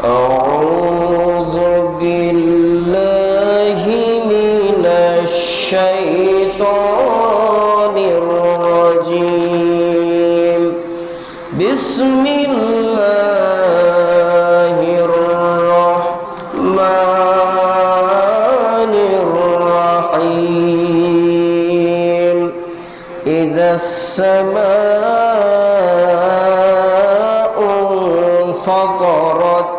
أعوذ بالله من الشيطان الرجيم بسم الله الرحمن الرحيم إذا السماء انفطرت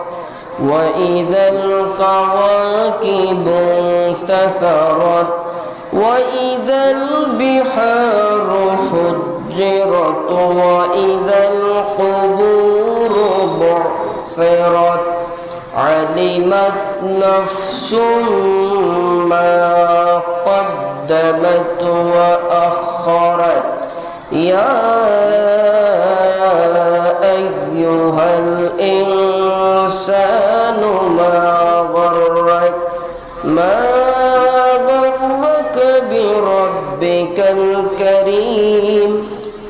وإذا الكواكب انتثرت وإذا البحار فجرت وإذا القبور بعثرت علمت نفس ما قدمت وأخرت يا أيها الإنسان ما غرك بربك الكريم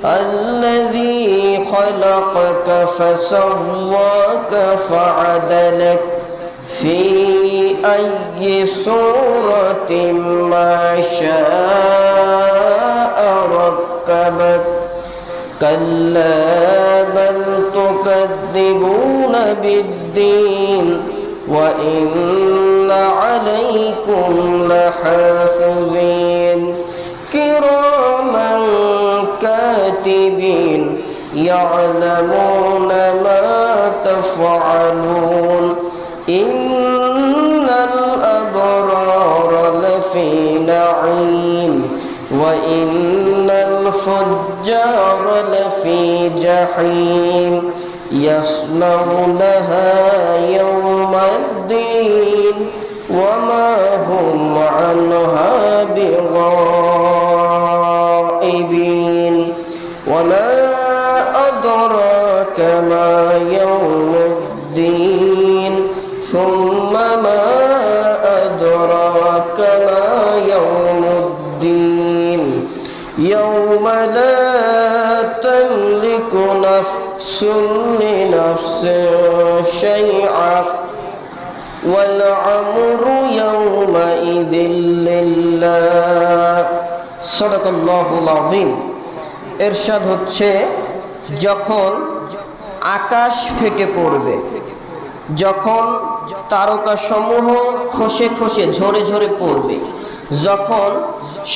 الذي خلقك فسواك فعدلك في أي صورة ما شاء ركبك كلا بل تكذبون بالدين وإن عليكم لحافظين كراما كاتبين يعلمون ما تفعلون إن الأبرار لفي نعيم وإن الفجار لفي جحيم يصلونها يوم الدين وما هم عنها بغائبين وما أدراك ما يوم الدين ثم ما أدراك ما يوم الدين يوم لا تملك نفس لنفس شيئا والأمر يومئذ لله صدق الله العظيم ইরশাদ হচ্ছে যখন আকাশ ফেটে পড়বে, যখন তারকাসমূহ খসে খসে ঝরে ঝরে পড়বে, যখন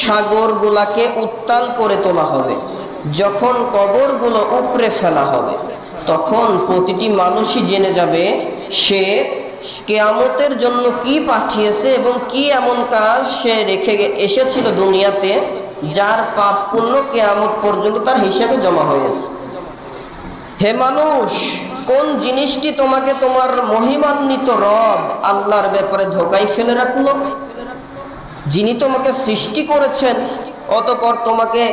সাগরগুলাকে উত্তাল করে তোলা হবে, যখন কবরগুলো উপড়ে ফেলা হবে, তখন প্রতিটি মানুষই জেনে যাবে সে কিয়ামতের জন্য কি পাঠিয়েছে এবং কি এমন কাজ সে রেখে এসেছিল দুনিয়াতে, যার পাপ পুণ্য কিয়ামত পর্যন্ত তার হিসাবে জমা হয়েছে। হে মানুষ, কোন জিনিসটি তোমাকে তোমার মহিমান্বিত রব আল্লাহর ব্যাপারে ধোকায় ফেলে রাখলো? যিনি তোমাকে সৃষ্টি করেছেন, অতঃপর তোমাকে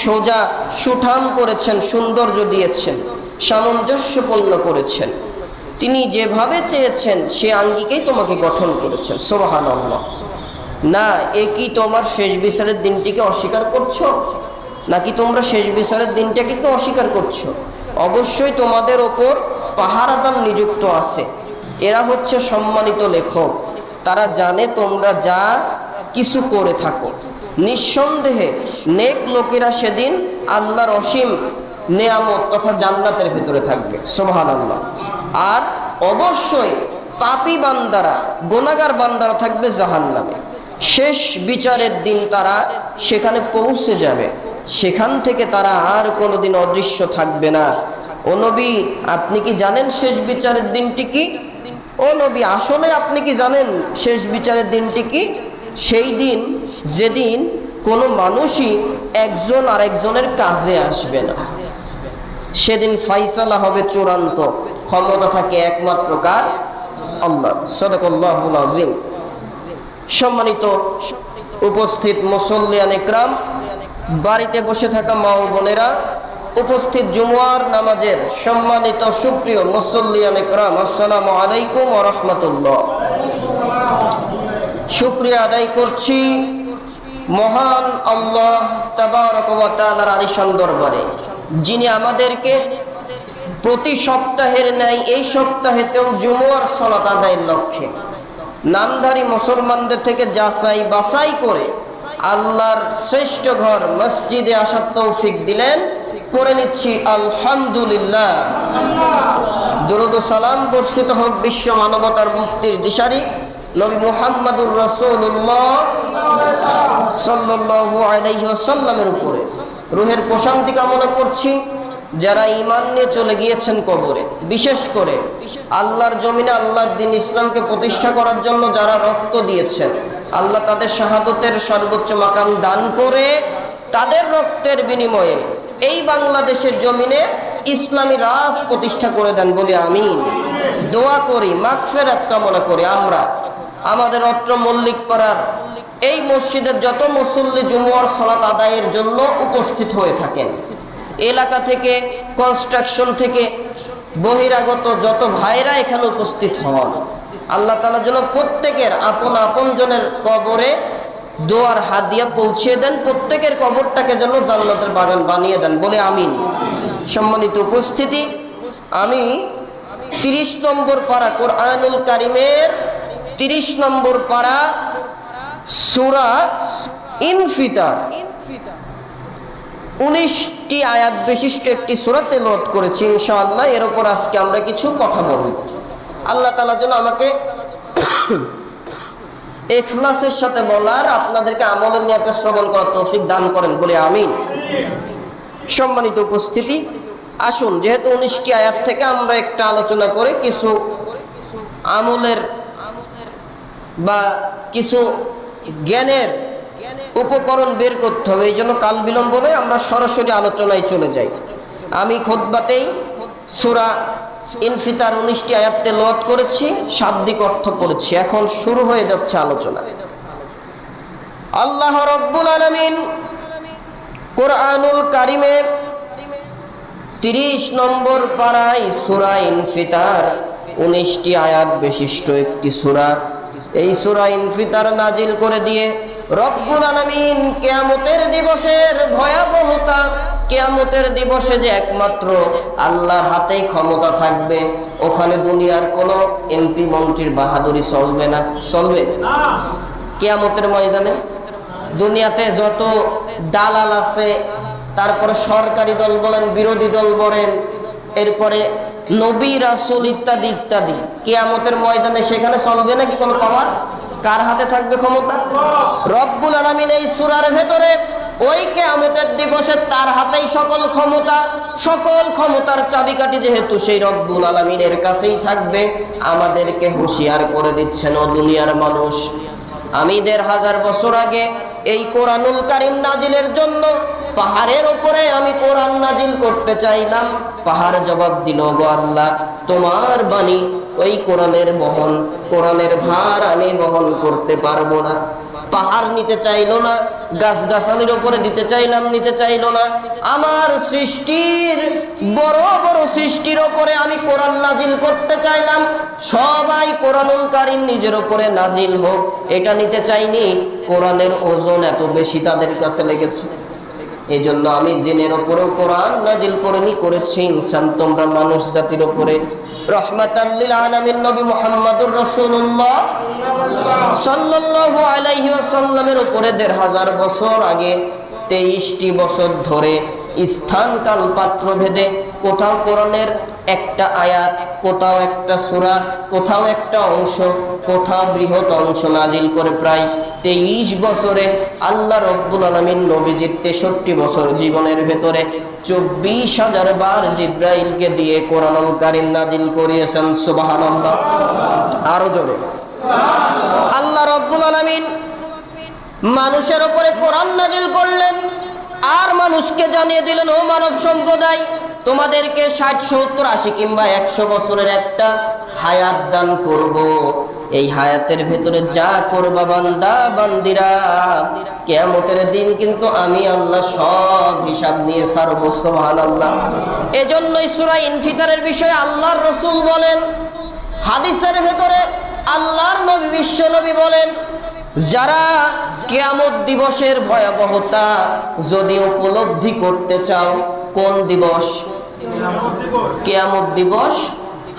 সোজা সুঠাম করেছেন, সৌন্দর্য দিয়েছেন, সামঞ্জস্যপূর্ণ করেছেন, তিনি যেভাবে চেয়েছেন সে আঙ্গিকেই তোমাকে গঠন করেছেন। সুবহানাল্লাহ। না, এ কি তোমার শেষ বিচারের দিনটিকে অস্বীকার করছো, নাকি তোমরা শেষ বিচারের দিনটাকে কি অস্বীকার করছো? অবশ্যই তোমাদের ওপর পাহারাদার নিযুক্ত আছে। এরা হচ্ছে সম্মানিত লেখক, তারা জানে তোমরা যা কিছু করে থাকো। নিঃসন্দেহে নেক লোকেরা সেদিন আল্লাহর অসীম নেয়ামত তথা জান্নাতের ভিতরে থাকবে। সুবহানাল্লাহ। আর অবশ্যই পাপী বান্দারা, গুনাহগার বান্দারা থাকবে জাহান্নামে। শেষ বিচারের দিন তারা সেখানে পৌঁছে যাবে, সেখান থেকে তারা আর কোনোদিন অদৃশ্য থাকবে না। ও নবী, আপনি কি জানেন শেষ বিচারের দিনটি কি? ও নবী, আসলে আপনি কি জানেন শেষ বিচারের দিনটি কি? সেই দিন যেদিন কোনো মানুষই একজন আরেকজনের কাজে আসবে না। সেদিন ফাইসালা হবে চূড়ান্ত, ক্ষমতা থাকে একমাত্র কার? আল্লাহ। সাদাকাল্লাহুল আযীম। সম্মানিত উপস্থিত মুসল্লিয়ান ইকরাম, বাড়িতে বসে থাকা মা ও বোনেরা, উপস্থিত জুমুয়ার নামাজের সম্মানিত সুপ্রিয় মুসল্লিয়ান ইকরাম, আসসালামু আলাইকুম ওয়া রাহমাতুল্লাহ। শুকরিয়া আদায় করছি মহান আল্লাহ তাবারক ওয়া তাআলার আলিশান দরবারে, যিনি আমাদেরকে প্রতি সপ্তাহের ন্যায় এই সপ্তাহেতেও জুমার সালাত আদায়ের লক্ষ্যে নামধারী মুসলমানদের থেকে যাচাই বাছাই করে আল্লাহর শ্রেষ্ঠ ঘর মসজিদে আসার তৌফিক দিলেন। পড়ে নিচ্ছি আলহামদুলিল্লাহ। দুরূদ ও সালাম বর্ষিত হোক বিশ্ব মানবতার মুক্তির দিশারি নবী মুহাম্মদুর রাসূলুল্লাহ সাল্লাল্লাহু আলাইহি ওয়াসাল্লামের উপরে। রূহের প্রশান্তি কামনা করছি যারা ঈমান নিয়ে চলে গিয়েছেন কবরে, বিশেষ করে আল্লাহর জমিনে আল্লাহর দ্বীন ইসলামকে প্রতিষ্ঠা করার জন্য যারা রক্ত দিয়েছেন, আল্লাহ তাদের শাহাদতের সর্বোচ্চ মাকাম দান করে তাদের রক্তের বিনিময়ে এই বাংলাদেশের জমিনে ইসলামী রাজ প্রতিষ্ঠা করে দেন বলে আমিন। দোয়া করি, মাগফিরাত কামনা করি। আমরা আমাদের অত্র মল্লিকপাড়ার এই মসজিদের যত মুসল্লি জুমার সালাত আদায়ের জন্য উপস্থিত হয়ে থাকেন, এলাকা থেকে, কনস্ট্রাকশন থেকে বহিরাগত যত ভাইরা এখানে উপস্থিত হন, আল্লাহ তাআলা যেন প্রত্যেকের আপন আপনজনের কবরে দোয়ার হাদিয়া পৌঁছে দেন, প্রত্যেকের কবরটাকে যেন জান্নাতের বাগান বানিয়ে দেন বলে আমিন। সম্মানিত উপস্থিতি, আমি 30 নম্বর পারা কোরআনুল কারীমের 30 নম্বর পারা সূরা ইনফিতার 19টি আয়াত বিশিষ্ট একটি সূরা তেলাওয়াত করেছি ইনশাআল্লাহ। এর উপর আজকে আমরা কিছু কথা বলব। আল্লাহ তাআলা যেন আমাকে ইখলাসের সাথে বলার, আপনাদেরকে আমলের নিয়তে শ্রবণ করার তৌফিক দান করেন বলে আমিন। সম্মানিত উপস্থিতি, আসুন যেহেতু 19টি আয়াত থেকে আমরা একটা আলোচনা করে কিছু আমলের বা কিছু জ্ঞানের উপকরণ বের করতে হবে, এই জন্য কাল বিলম্ব নয়, আমরা সরাসরি আলোচনায় চলে যাই। আমি খুতবাতেই সূরা ইনফিতার 19টি আয়াত তেলাওয়াত করেছি, শাব্দিক অর্থ পড়েছি। এখন শুরু হয়ে যাচ্ছে আলোচনা। আল্লাহ রাব্বুল আলামিন কোরআনুল কারীমের 30 নম্বর পারায় সূরা ইনফিতার 19টি আয়াত বিশিষ্ট একটি সূরা, এই সূরা ইনফিতার নাজিল করে দিয়ে রব্বুল আলামিন কিয়ামতের দিবসের ভয়াবহতা, কিয়ামতের দিবসে যে একমাত্র আল্লাহর হাতেই ক্ষমতা থাকবে, ওখানে দুনিয়ার কোনো এমপি মন্ত্রীর বাহাদুরি চলবে না। চলবে না কিয়ামতের ময়দানে। দুনিয়াতে যত দালাল আছে, তারপরে সরকারি দল বলেন, বিরোধী দল বলেন, এরপরে নবী রাসূল ইত্যাদি ইত্যাদি, কিয়ামতের ময়দানে সেখানে চলবে নাকি কোনো পাওয়ার? কার হাতে থাকবে ক্ষমতা? রব্বুল আলামিন এই সূরার ভেতরে ওই কিয়ামতের দিবসে তার হাতেই সকল ক্ষমতা, সকল ক্ষমতার চাবিকাঠি যেহেতু সেই রব্বুল আলামিনের কাছেই থাকবে, আমাদেরকে হুঁশিয়ার করে দিচ্ছেন ও দুনিয়ার মানুষ। আমি 1500 বছর আগে এই কোরআনুল কারীম নাজিলের জন্য পাহাড়ের উপরে আমি কোরআন নাজিল করতে চাইলাম, পাহাড় জবাব দিল, গো আল্লাহ, তোমার বাণী, ওই কোরআনের বহন, কোরআনের ভার আমি বহন করতে পারবো না। পাহাড় নিতে চাইলো না, গাছগাছালির উপরে দিতে চাইলাম, নিতে চাইলো না। আমার সৃষ্টির বড় বড় সৃষ্টির উপরে আমি কোরআন নাজিল করতে চাইলাম, সবাই কোরআনুল কারীম নিজের উপরে নাজিল হোক, এটা নিতে চাইনি। কোরআনের ওজন এত বেশি তাদের কাছে লেগেছে, এই জন্য আমি জিনের উপরেও কোরআন নাজিল করেছি ইনসান, তোমরা মানুষ জাতির উপরে রহমাতাল লিল আলামিন নবী মুহাম্মদুর রাসূলুল্লাহ সাল্লাল্লাহু আলাইহি ওয়াসাল্লামের উপরে 1500 বছর আগে 23টি বছর ধরে স্থান কাল পাত্র ভেদে কোথাও কোরআনের একটা আয়াত, কোথাও একটা সূরা, কোথাও একটা অংশ, কোথাও বৃহৎ অংশ নাজিল করে প্রায় 23 বছরে আল্লাহ রব্বুল আলামিন নবীজির 63 বছর জীবনের ভেতরে 24,000 বার জিবরাইলকে দিয়ে কোরআনুল কারীম নাজিল করিয়েছেন। সুবহানাল্লাহ, আরো জোরে আল্লাহ রব্বুল আলামিন মানুষের উপরে কোরআন নাজিল করলেন, আর মানুষকে জানিয়ে দিলেন, ও মানব সম্প্রদায়, তোমাদেরকে 60, 70, 80 কিংবা 100 বছরের একটা হায়াত দান করব। এই হায়াতের ভেতরে যা করবা বান্দা বান্দিরা, কিয়ামতের দিন কিন্তু আমি আল্লাহ সব হিসাব নিয়ে ছাড়ব। সুবহানাল্লাহ। এজন্যই সূরা ইনফিতারের বিষয়ে আল্লাহর রাসূল বলেন, হাদিসের ভেতরে আল্লাহর নবী বিশ্ব নবী বলেন, যারা কিয়ামত দিবসের ভয়াবহতা যদি উপলব্ধি করতে চাও, কোন দিবস? কিয়ামত দিবস,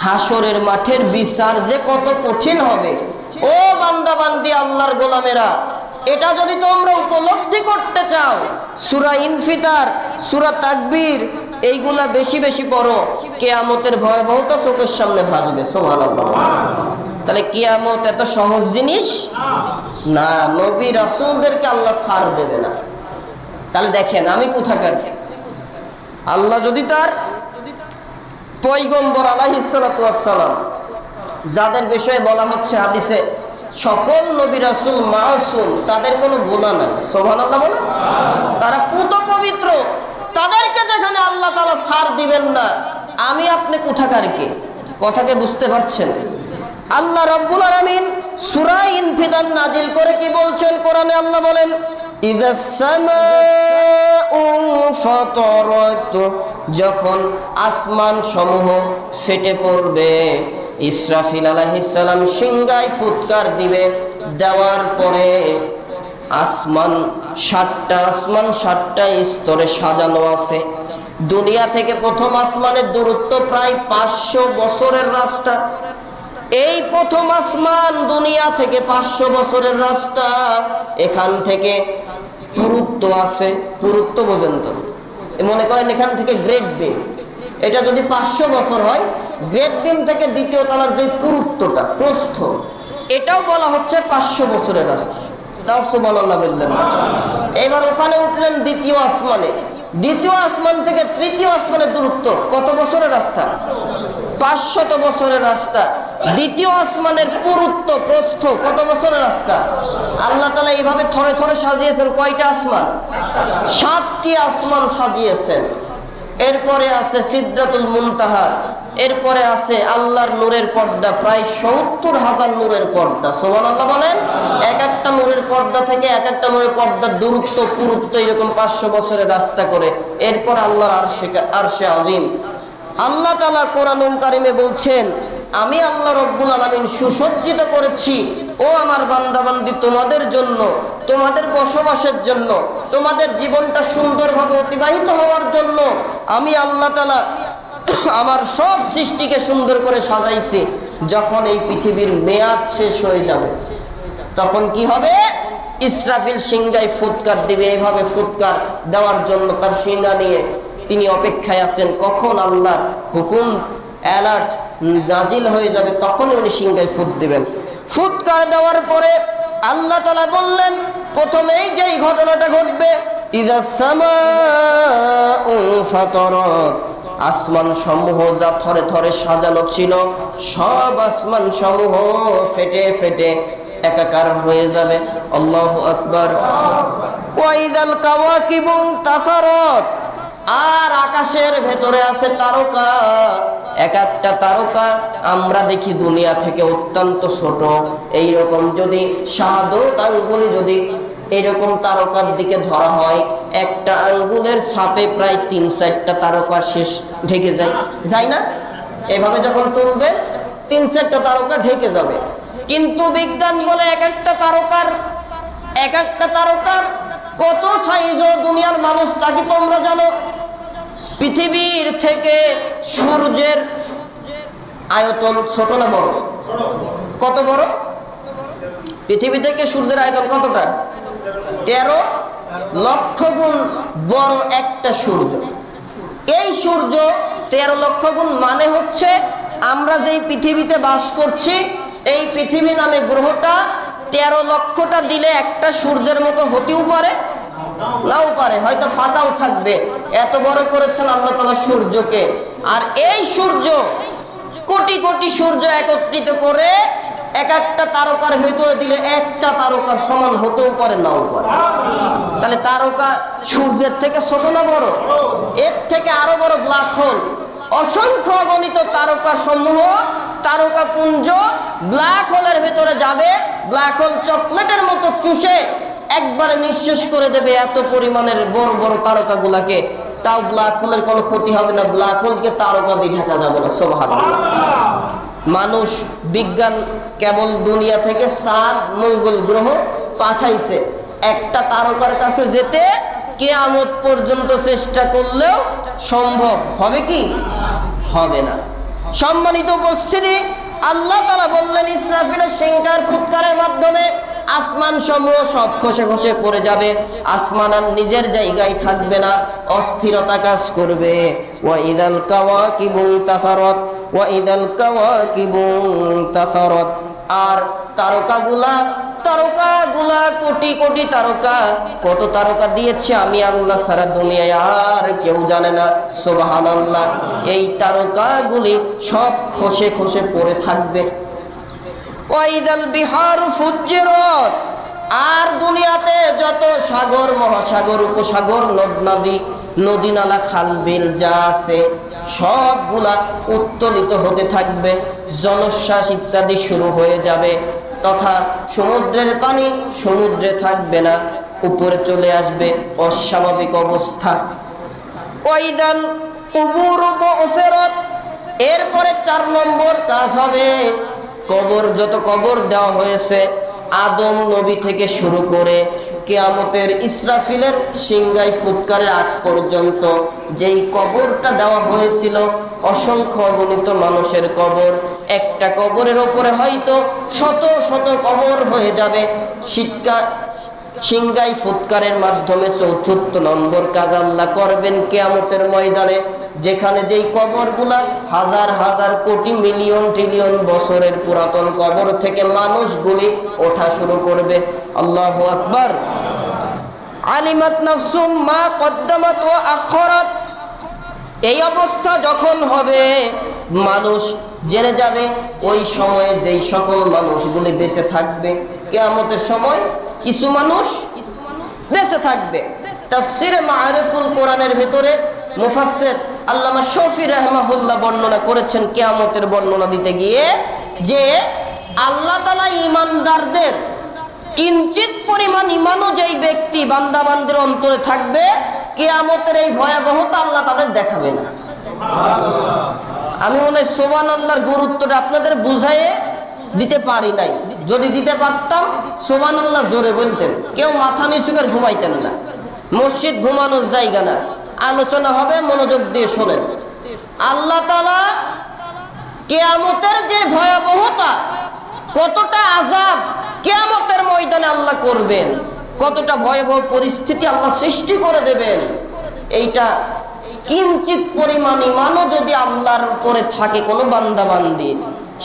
হাসরের মাঠের বিচার যে কত কঠিন হবে। ও বান্দা বান্দি, আল্লাহর গোলামেরা, এটা যদি তোমরা উপলব্ধি করতে চাও, সূরা ইনফিতার, সূরা তাকবীর এইগুলা বেশি বেশি পড়ো, কিয়ামতের ভয়াবহতা চোখের সামনে ভাসবে। সুবহানাল্লাহ। তাহলে কিয়ামত এত সহজ জিনিস না, নবী রাসূলদেরকে আল্লাহ ছাড় দেবে না। তাহলে দেখেন আমি কোথাকার, আল্লাহ যদি তার পয়গম্বর আলাইহিস সালাতু ওয়াস সালাম, যাদের বিষয়ে বলা হচ্ছে হাদিসে সকল নবী রাসূল মাসুম, তাদের কোনো গুনাহ নাই। সুবহানাল্লাহ বলে, তারা পুত পবিত্র, তাদেরকে যেখানে আল্লাহ তাআলা ছাড় দিবেন না, আমি আপনি কোথাকার কে? কথাকে বুঝতে পারছেন? আল্লাহ রাব্বুল আলামিন সূরা ইনফিতার নাজিল করে কি বলছেন কোরআনে? আল্লাহ বলেন, ইযাস সামাউ ফাতারাত, যখন আসমান সমূহ ফেটে পড়বে, ইসরাফিল আলাইহিস সালাম সিংহায় ফুৎকার দিবে, দেওয়ার পরে আসমান 7টা স্তরে সাজানো আছে। দুনিয়া থেকে প্রথম আসমানের দূরত্ব প্রায় 500 বছরের রাস্তা। এই প্রথম আসমান দুনিয়া থেকে 500 বছরের রাস্তা। এখান থেকে পুরুত্ব আছে, পুরুত্ব বোঝেন তো, মনে করেন এখান থেকে গ্রেট বিম, এটা যদি 500 বছর হয়, গ্রেট বিম থেকে দ্বিতীয় তলার যে পুরুত্বটা, প্রস্থ, এটাও বলা হচ্ছে 500 বছরের রাস্তা। তাও সুবহানাল্লাহ বললেন। এবার ওখানে উঠলেন দ্বিতীয় আসমানে, দ্বিতীয় আসমান থেকে তৃতীয় আসমানের দূরত্ব কত বছরের রাস্তা? 500 বছরের রাস্তা। দ্বিতীয় আসমানের পুরুত্ব, প্রস্থ কত বছরের রাস্তা? আল্লাহ তাআলা এইভাবে থরে থরে সাজিয়েছেন কয়টা আসমান? 7টি আসমান সাজিয়েছেন। এরপরে আছে সিদরাতুল মুনতাহা, এরপরে আছে আল্লাহর নূরের পর্দা, প্রায় 70,000 নূরের পর্দা। সুবহানাল্লাহ বলেন। এক একটা নূরের পর্দা থেকে এক একটা নূরের পর্দার দূরত্ব, পুরুত্ব এরকম 500 বছরের রাস্তা করে। এরপর আল্লাহর আরশে আজিম। আল্লাহ তাআলা কোরআনুল কারীমে বলছেন, আমি আল্লাহ রব্বুল আলামিন সুসজ্জিত করেছি ও আমার বান্দাবান্দি তোমাদের জন্য, তোমাদের বসবাসের জন্য, তোমাদের জীবনটা সুন্দরভাবে অতিবাহিত হওয়ার জন্য আমি আল্লাহ তাআলা আমার সব সৃষ্টিকে সুন্দর করে সাজাইছি। যখন এই পৃথিবীর মেয়াদ শেষ হয়ে যাবে, তখন কি হবে? ইসরাফিল সিংহায় ফুৎকার দিবে। এইভাবে ফুৎকার দেওয়ার জন্য তার সিংহা নিয়ে তিনি অপেক্ষায় আছেন, কখন আল্লাহর হুকুম অ্যালার্ট নাজিল হয়ে যাবে, তখন উনি সিংহায় ফুৎ দিবেন। ফুৎকার দেওয়ার পরে আল্লাহ তাআলা বললেন, প্রথমেই যেই ঘটনাটা ঘটবে, ইযাস সামাউ ফাতারাত, আসমান সমূহ যা থরে থরে সাজানো ছিল, সব আসমান সমূহ ফেটে ফেটে একাকার হয়ে যাবে। আল্লাহু আকবার। ওয়া ইযাল কাওয়াকিবু তাসারাত, আর আকাশের ভেতরে আছে তারকা। এক একটা তারকা আমরা দেখি দুনিয়া থেকে অত্যন্ত ছোট। এইরকম যদি শাহাদত আঙ্গুলি যদি এরকম তারকার দিকে ধরা হয়, একটা আঙ্গুলের ছাপে প্রায় 3-4টা তারকা শেষ ঢেকে যায়, যায় না? এভাবে যখন তুলবে 3-4টা তারকা ঢেকে যাবে। কিন্তু বিজ্ঞান বলে এক একটা তারকার কত সাইজ দুনিয়ার মানুষ তা কি তোমরা জানো? পৃথিবীর থেকে সূর্যের আয়তন ছোট না বড়? কত বড়? পৃথিবী থেকে সূর্যের আয়তন কতটা? 13 লক্ষ গুণ বড় একটা সূর্য। এই সূর্য 13 লক্ষ গুণ, মানে হচ্ছে আমরা যেই পৃথিবীতে বাস করছি, এই পৃথিবী নামে গ্রহটা 13 লক্ষটা দিলে একটা সূর্যের মতো হতেও পারে, নাও পারে, হয়তো ফাঁকাও থাকবে। এত বড় করেছেন আল্লাহ তাআলা সূর্যকে। আর এই সূর্য কোটি কোটি সূর্য একত্রিত করে এক একটা তারকার ভেতরে দিলে একটা তারকার সমান হতেও পারে, নাও পারে। তাহলে তারকা সূর্যের থেকে ছোট না বড়? এর থেকে আরো বড় ব্ল্যাক হোল। অসংখ্য অগণিত তারকা সমূহ, তারকা পুঞ্জ ব্ল্যাক হোলের ভেতরে যাবে। ব্ল্যাক হোল চকলেটের মতো চুষে একবারে নিঃশেষ করে দেবে এত পরিমাণের বড় বড় তারকাগুলাকে। তাও ব্ল্যাক হোলের কোনো ক্ষতি হবে না, ব্ল্যাক হোলকে তারকা দিয়ে ঢাকা যাবে না। সুবহানাল্লাহ। মানুষ বিজ্ঞান কেবল দুনিয়া থেকে চাঁদ, মঙ্গল গ্রহ পাঠাইছে। একটা তারকার কাছে যেতে কিয়ামত পর্যন্ত চেষ্টা করলেও সম্ভব হবে কি? হবে না। সম্মানিত উপস্থিতি, আল্লাহ তাআলা বললেন ইসরাফিলের সিংহার ফুৎকারের মাধ্যমে আসমান সমূহ সব খসে খসে পড়ে যাবে। আসমান আর নিজের জায়গায় থাকবে না, অস্থিরতা কাজ করবে। ওয়া ইদাল কাওয়াকিবু তাফারাত, ওয়া ইদাল কাওয়াকিবু তাফারাত। আর তারকাগুলা কোটি কোটি তারকা, কত তারকা দিয়েছে আমি আল্লাহ সারা দুনিয়ায় আর কেউ জানে না। সুবহানাল্লাহ। এই তারকাগুলি সব খসে খসে পড়ে থাকবে। ওয়াইদাল বিহারু ফুজ্জিরাত। আর দুনিয়াতে যত সাগর, মহাসাগর, উপসাগর, নদী নালা, খাল বিল যা আছে সবগুলা উত্তোলিত হতে থাকবে। জলোচ্ছ্বাস ইত্যাদি শুরু হয়ে যাবে, তথা সমুদ্রের পানি সমুদ্রে থাকবে না, উপরে চলে আসবে, অস্বাভাবিক অবস্থা। ওয়াইদাল কুবুরু বু'সিরাত। এরপরে 4 নম্বর কাজ হবে, কবর, যত কবর দেওয়া হয়েছে আদম নবী থেকে শুরু করে কিয়ামতের ইসরাফিলের সিংহায় ফুৎকারের আগ পর্যন্ত যেই কবরটা দেওয়া হয়েছিল, অসংখ্য অগণিত মানুষের কবর, একটা কবরের ওপরে হয়তো শত শত কবর হয়ে যাবে। সিংহায় ফুৎকারের মাধ্যমে ৪র্থ নম্বর কাজ আল্লাহ করবেন কিয়ামতের ময়দানে, যেখানে যেই কবরগুলা হাজার হাজার কোটি মিলিয়ন ট্রিলিয়ন বছরের পুরাতন কবর থেকে মানুষগুলি ওঠা শুরু করবে। আল্লাহু আকবার। আলিমাত নাফসুম মা কদ্দামাত ওয়া আখরাত। এই অবস্থা যখন হবে, মানুষ জেনে যাবে ওই সময়ে যেই সকল মানুষগুলি বেঁচে থাকবে, কিয়ামতের সময় কিছু মানুষ বেঁচে থাকবে। তাফসিরে মাআরিফুল কোরআনের ভিতরে মুফাসসির আল্লামা শফি রাহমাহুল্লাহ বর্ণনা করেছেন কিয়ামতের বর্ণনা দিতে গিয়ে, যে আল্লাহ তাআলা ঈমানদারদের কিঞ্চিত পরিমাণ ঈমানও যেই ব্যক্তি বান্দা বান্দির অন্তরে থাকবে, কিয়ামতের এই ভয়াবহতা আল্লাহ তাদের দেখাবে না। আমি মনে হয় সুবহানাল্লাহর গুরুত্বটা আপনাদের বুঝাইয়ে দিতে পারি নাই। যদি দিতে পারতাম সুবহানাল্লাহ জোরে বলতেন, কেউ মাথা নিচু করে ঘুমাইতেন না। মসজিদ ঘুমানোর জায়গা না, আলোচনা হবে, মনোযোগ দিয়ে শোনেন। আল্লাহ তাআলা কিয়ামতের যে ভয়াবহতা, কতটা আযাব কিয়ামতের ময়দানে আল্লাহ করবেন, কতটা ভয়াবহ পরিস্থিতি আল্লাহ সৃষ্টি করে দেবেন, এইটা কিঞ্চিত পরিমাণ ঈমানও যদি আল্লাহর উপরে থাকে কোনো বান্দা বান্দির,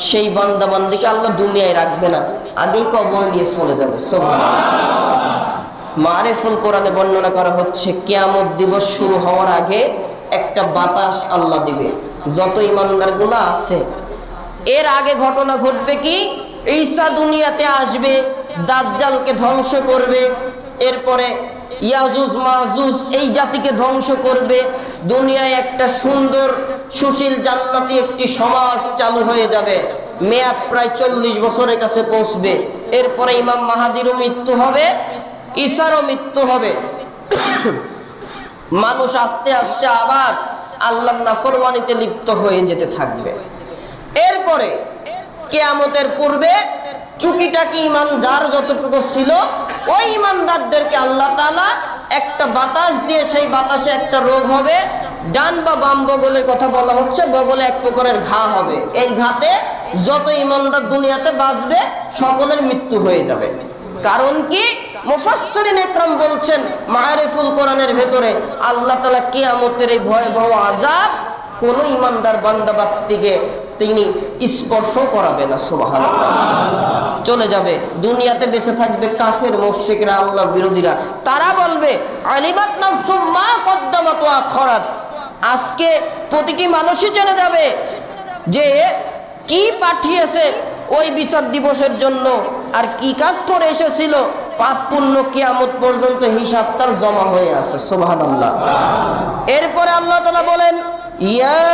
সেই বান্দা বান্দিকে আল্লাহ দুনিয়ায় রাখবে না, আগেই কবরে নিয়ে চলে যাবে। মারিফুল কোরআনে বর্ণনা করা হচ্ছে, কিয়ামত দিবস শুরু হওয়ার আগে একটা বাতাস আল্লাহ দিবে যত ঈমানদারগুলো আছে। এর আগে ঘটনা ঘটবে কি, ঈসা দুনিয়াতে আসবে, দাজ্জালকে ধ্বংস করবে, এরপরে ইয়াজুজ মাজুজ এই জাতিকে ধ্বংস করবে। দুনিয়ায় একটা সুন্দর সুশীল জান্নাতি একটি সমাজ চালু হয়ে যাবে, মেয়াদ প্রায় 40 বছরের কাছে পৌঁছবে। এরপরে ইমাম মাহাদিরও মৃত্যু হবে, ঈসারও মৃত্যু হবে। মানুষ আস্তে আস্তে আবার আল্লাহর নাফরমানিতে লিপ্ত হয়ে যেতে থাকবে। এরপরে কিয়ামতের পূর্বে চুকিটাকি ঈমান যার যতটুকু ছিল, ওই ঈমানদারদেরকে আল্লাহ তাআলা একটা বাতাস দিয়ে, সেই বাতাসে একটা রোগ হবে, ডান বা বাম বগলের কথা বলা হচ্ছে, বগলে এক প্রকারের ঘা হবে। এই ঘাতে যত ঈমানদার দুনিয়াতে বাঁচবে সকলের মৃত্যু হয়ে যাবে। কারণ কি, মুফাসসিরিন ইকরাম বলছেন মারিফুল কোরআনের ভেতরে আল্লাহ তাআলা কিয়ামতের এই ভয়াবহ আযাব কোন ঈমানদার বান্দা বান্দিকে তিনি স্পর্শ করাবে না। সুবহানাল্লাহ। চলে যাবে, দুনিয়াতে বেঁচে থাকবে কাফের মুশরিকরা, আল্লাহ বিরোধীরা। তারা বলবে আলিমাত নাফসুম মা কদ্দামাত ওয়া আখরাত। আজকে প্রতিটি মানুষই জেনে যাবে যে কি পাঠিয়েছে ওই বিচার দিবসের জন্য, আর কি কাজ করে এসেছিল। পাপ পুণ্য কিয়ামত পর্যন্ত হিসাব তার জমা হয়ে আছে। সুবহানাল্লাহ। এরপরে আল্লাহ তাআলা বলেন, ইয়া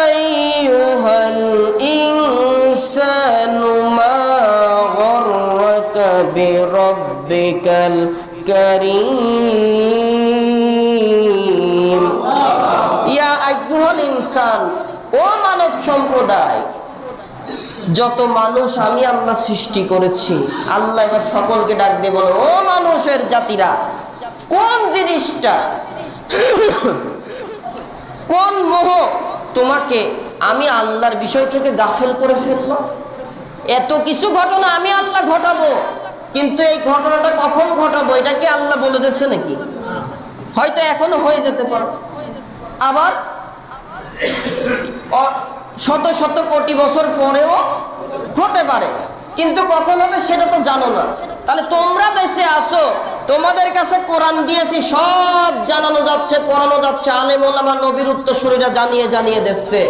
আইয়ুহাল ইনসানু মা গররাকা বিরাব্বিকাল কারীম। ইয়া আইয়ুহাল ইনসান, ও মানব সম্প্রদায়, যত মানুষ আমি আল্লাহ সৃষ্টি করেছি। আল্লাহ এবার সকলকে ডাক দিয়ে বলো, ও মানুষের জাতিরা, কোন জিনিসটা কোন মোহ তোমাকে আমি আল্লাহর বিষয় থেকে গাফেল করে ফেললো? এত কিছু ঘটনা আমি আল্লাহ ঘটাবো, কিন্তু এই ঘটনাটা কখন ঘটাবো এটা কি আল্লাহ বলে দিচ্ছে নাকি? হয়তো এখনো হয়ে যেতে পারে, আবার শত শত কোটি বছর পরেও হতে পারে, কিন্তু কখন হবে সেটা তো জানো না। তাহলে তোমরা বেঁচে আসো, তোমাদের কাছে কোরআন দিয়েছি, সব জানানো যাচ্ছে, পড়ানো যাচ্ছে, আলেম ওলামা নবীর উত্তরসূরিরা জানিয়ে জানিয়ে দিচ্ছে,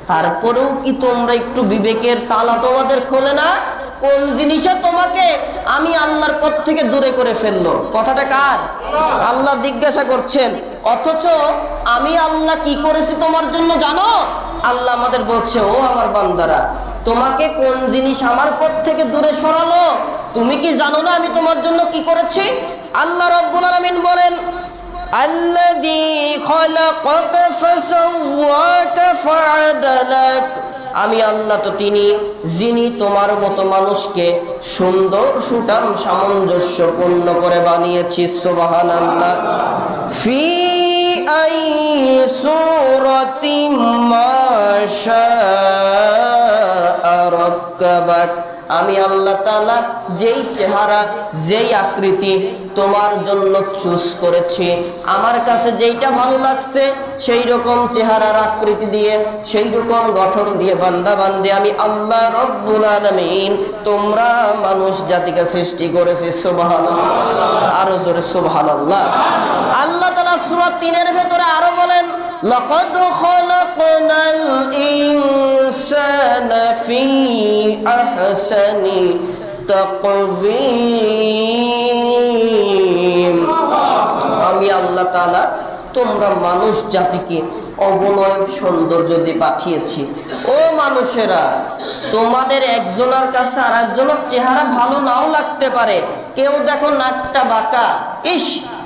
তারপরেও কি তোমরা একটু বিবেকের তালা তোমাদের খোলে না? কোন জিনিসে তোমাকে আমি আল্লাহর পথ থেকে দূরে করে ফেললো? কথাটা কার? আল্লাহ জিজ্ঞাসা করছেন। অথচ আমি আল্লাহ কি করেছি তোমার জন্য জানো? আল্লাহ আমাদের বলছে, ও আমার বান্দারা, তোমাকে কোন জিনিস আমার পথ থেকে দূরে সরালো তুমি কি জানো না আমি তোমার জন্য কি করেছি? আল্লাহ রাব্বুল আলামিন বলেন, আল্লাযী খালাকাকা ফাসাওয়াকা ফাআদালাক, আমি আল্লাহ তো তিনি যিনি তোমার মতো মানুষকে সুন্দর সুঠাম সামঞ্জস্যপূর্ণ করে বানিয়েছি। সুবহানাল্লাহ। ফি আই সূরাতিম মা শাআ রাক্কাবাক, আমি আল্লাহ তাআলা যেই চেহারা যেই আকৃতি তোমার জন্য চুজ করেছি, আমার কাছে যেইটা ভালো লাগছে সেই রকম চেহারার আকৃতি দিয়ে, সেই রকম গঠন দিয়ে বান্দা বান্দে আমি আল্লাহ রব্বুল আলামিন তোমরা মানুষ জাতিকে সৃষ্টি করেছি। সুবহানাল্লাহ। আরো জোরে সুবহানাল্লাহ। আল্লাহ তাআলা সূরা 3 এর ভেতরে আরো বলেন, লাকাদ খালাকনাল ইনসানা ফি আহসানি তাকওয়িম, আমি আল্লাহ তাআলা তোমরা মানুষ জাতিকে অবনয় সৌন্দর্য দিয়ে পাঠিয়েছি। ও মানুষেরা, তোমাদের একজনের কাছে আর একজনের চেহারা ভালো নাও লাগতে পারে। কেউ দেখো নাকটা বাঁকা, ইস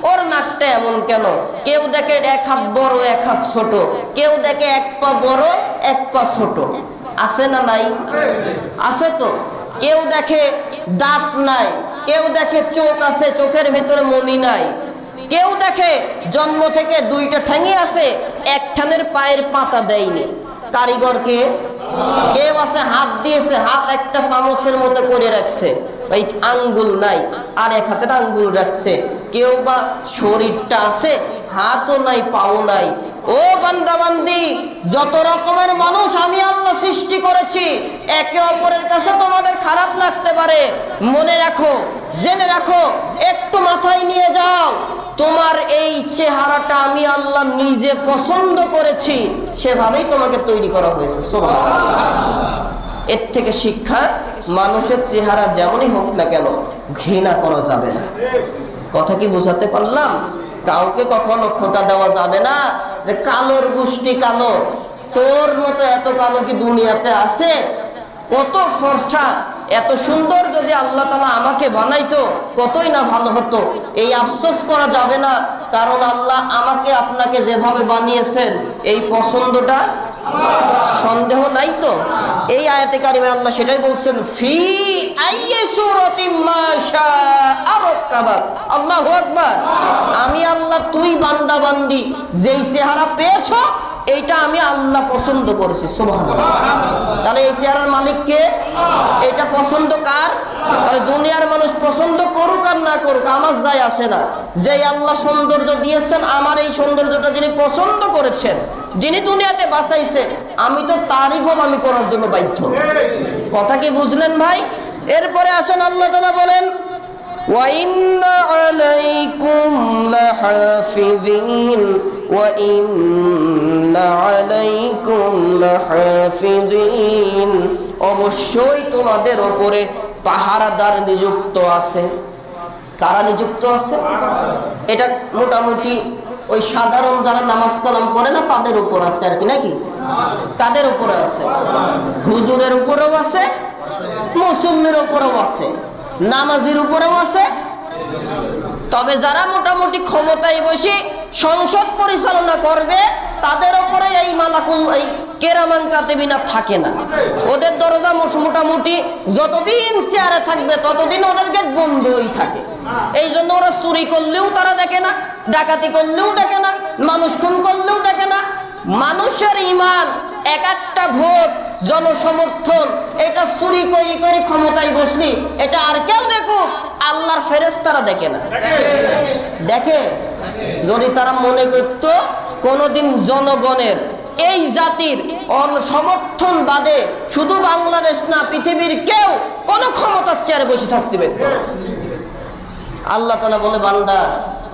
ওর নাকটা এমন কেন? কেউ দেখে এক হাত বড় এক হাত ছোট, কেউ দেখে এক পা বড় এক পা ছোট, আছে না নাই? আছে তো। কেউ দেখে দাঁত নাই, কেউ দেখে চোখ আছে চোখের ভিতরে মনি নাই, কেউ দেখে জন্ম থেকে দুইটা ঠ্যাঙে আছে, এক ঠ্যাঙের পায়ের পাতা দেয়নি। কারিগরকে কেউ আছে হাত দিয়েছে, হাত একটা চামচের মতো করে রাখছে, এই আঙ্গুল নাই আর এক হাতের আঙ্গুল রাখছে। কেউ বা শরীরটা আছে, হাতও নাই পাও নাই। ও বান্দা বান্দি, যত রকমের মানুষ আমি আল্লাহ সৃষ্টি করেছি, একে অপরের কাছে তোমাদের খারাপ লাগতে পারে। মনে রাখো, জেনে রাখো, একটু মাথায় নিয়ে যাও, তোমার এই চেহারাটা আমি আল্লাহ নিজে পছন্দ করেছি, সেভাবেই তোমাকে তৈরি করা হয়েছে। সুবহানাল্লাহ। এর থেকে শিক্ষা, মানুষের চেহারা যেমনই হোক না কেন ঘৃণা করা যাবে না। কথা কি বুঝাতে পারলাম? কাউকে কখনো খোটা দেওয়া যাবে না যে কালোর গোষ্ঠী কালো, তোর মতো এত কালো কি দুনিয়াতে আছে? কত ফর্সা, এত সুন্দর যদি আল্লাহ তাআলা আমাকে বানাইতো কতই না ভালো হতো। এই আফসোস করা যাবে না, কারণ আল্লাহ আমাকে আপনাকে যেভাবে বানিয়েছেন এই পছন্দটা সন্দেহ নাই তো। এই আয়াতে কারিমে আল্লাহ সেটাই বলছেন, ফি আইয়ি সূরাতিম মা শাআ রাক্কাবাক। আল্লাহু আকবার। আমি আল্লাহ তুই বান্দা বান্দি যেই চেহারা পেয়েছো এইটা আমি আল্লাহ পছন্দ করেছি। সুবহানাল্লাহ। তাহলে এই চেহারার মালিক কে? এটা পছন্দ কার? আরে দুনিয়ার মানুষ পছন্দ করুক আর না করুক আমার যায় আসে না। যেই আল্লাহ সৌন্দর্য দিয়েছেন, আমার এই সৌন্দর্যটা যিনি পছন্দ করেছেন, যিনি দুনিয়াতে বাঁচাইছে, আমি তো তারই গোলামি করার জন্য বাধ্য। কথা কি বুঝলেন ভাই? এরপরে আসেন আল্লাহ তাআলা বলেন, وَإِنَّ عَلَيْكُمْ لَحَافِظِينَ وَإِنَّ عَلَيْكُمْ لَحَافِظِينَ, অবশ্যই তোমাদের উপরে পাহারাদার নিযুক্ত আছে। কারা নিযুক্ত আছে? এটা মোটামুটি ওই সাধারণ যারা নামাজ কালাম পড়ে না তাদের উপর আছে আর কি, নাকি? তাদের উপরে আছে, হুজুরের উপরেও আছে, মুসল্লির উপরেও আছে, নামাজের উপরেও আছে। তবে যারা মোটামুটি ক্ষমতায় বসে সংসদ পরিচালনা করবে তাদের উপরে এই মালাকুল এই কেরামান কাতিবিনা থাকে না। ওদের দরজা মোটামুটি যতদিন চেয়ারে থাকবে ততদিন ওদের গেট বন্ধই থাকে। এই জন্য ওরা চুরি করলেও তারা দেখে না, ডাকাতি করলেও দেখে না, মানুষ খুন করলেও দেখে না, মানুষের ঈমান, এক একটা ভোট, জনসমর্থন, এটা চুরি করে করে ক্ষমতায় বসলি, এটা আর কেউ দেখুক, আল্লাহর ফেরেশতারা দেখে না। দেখে? যদি তারা মনে করত কোনদিন জনগণের এই জাতির সমর্থন বাদে শুধু বাংলাদেশ না, পৃথিবীর কেউ কোন ক্ষমতার চেয়ারে বসে থাকতে পারবে না। আল্লাহ তাআলা বলে, বান্দা,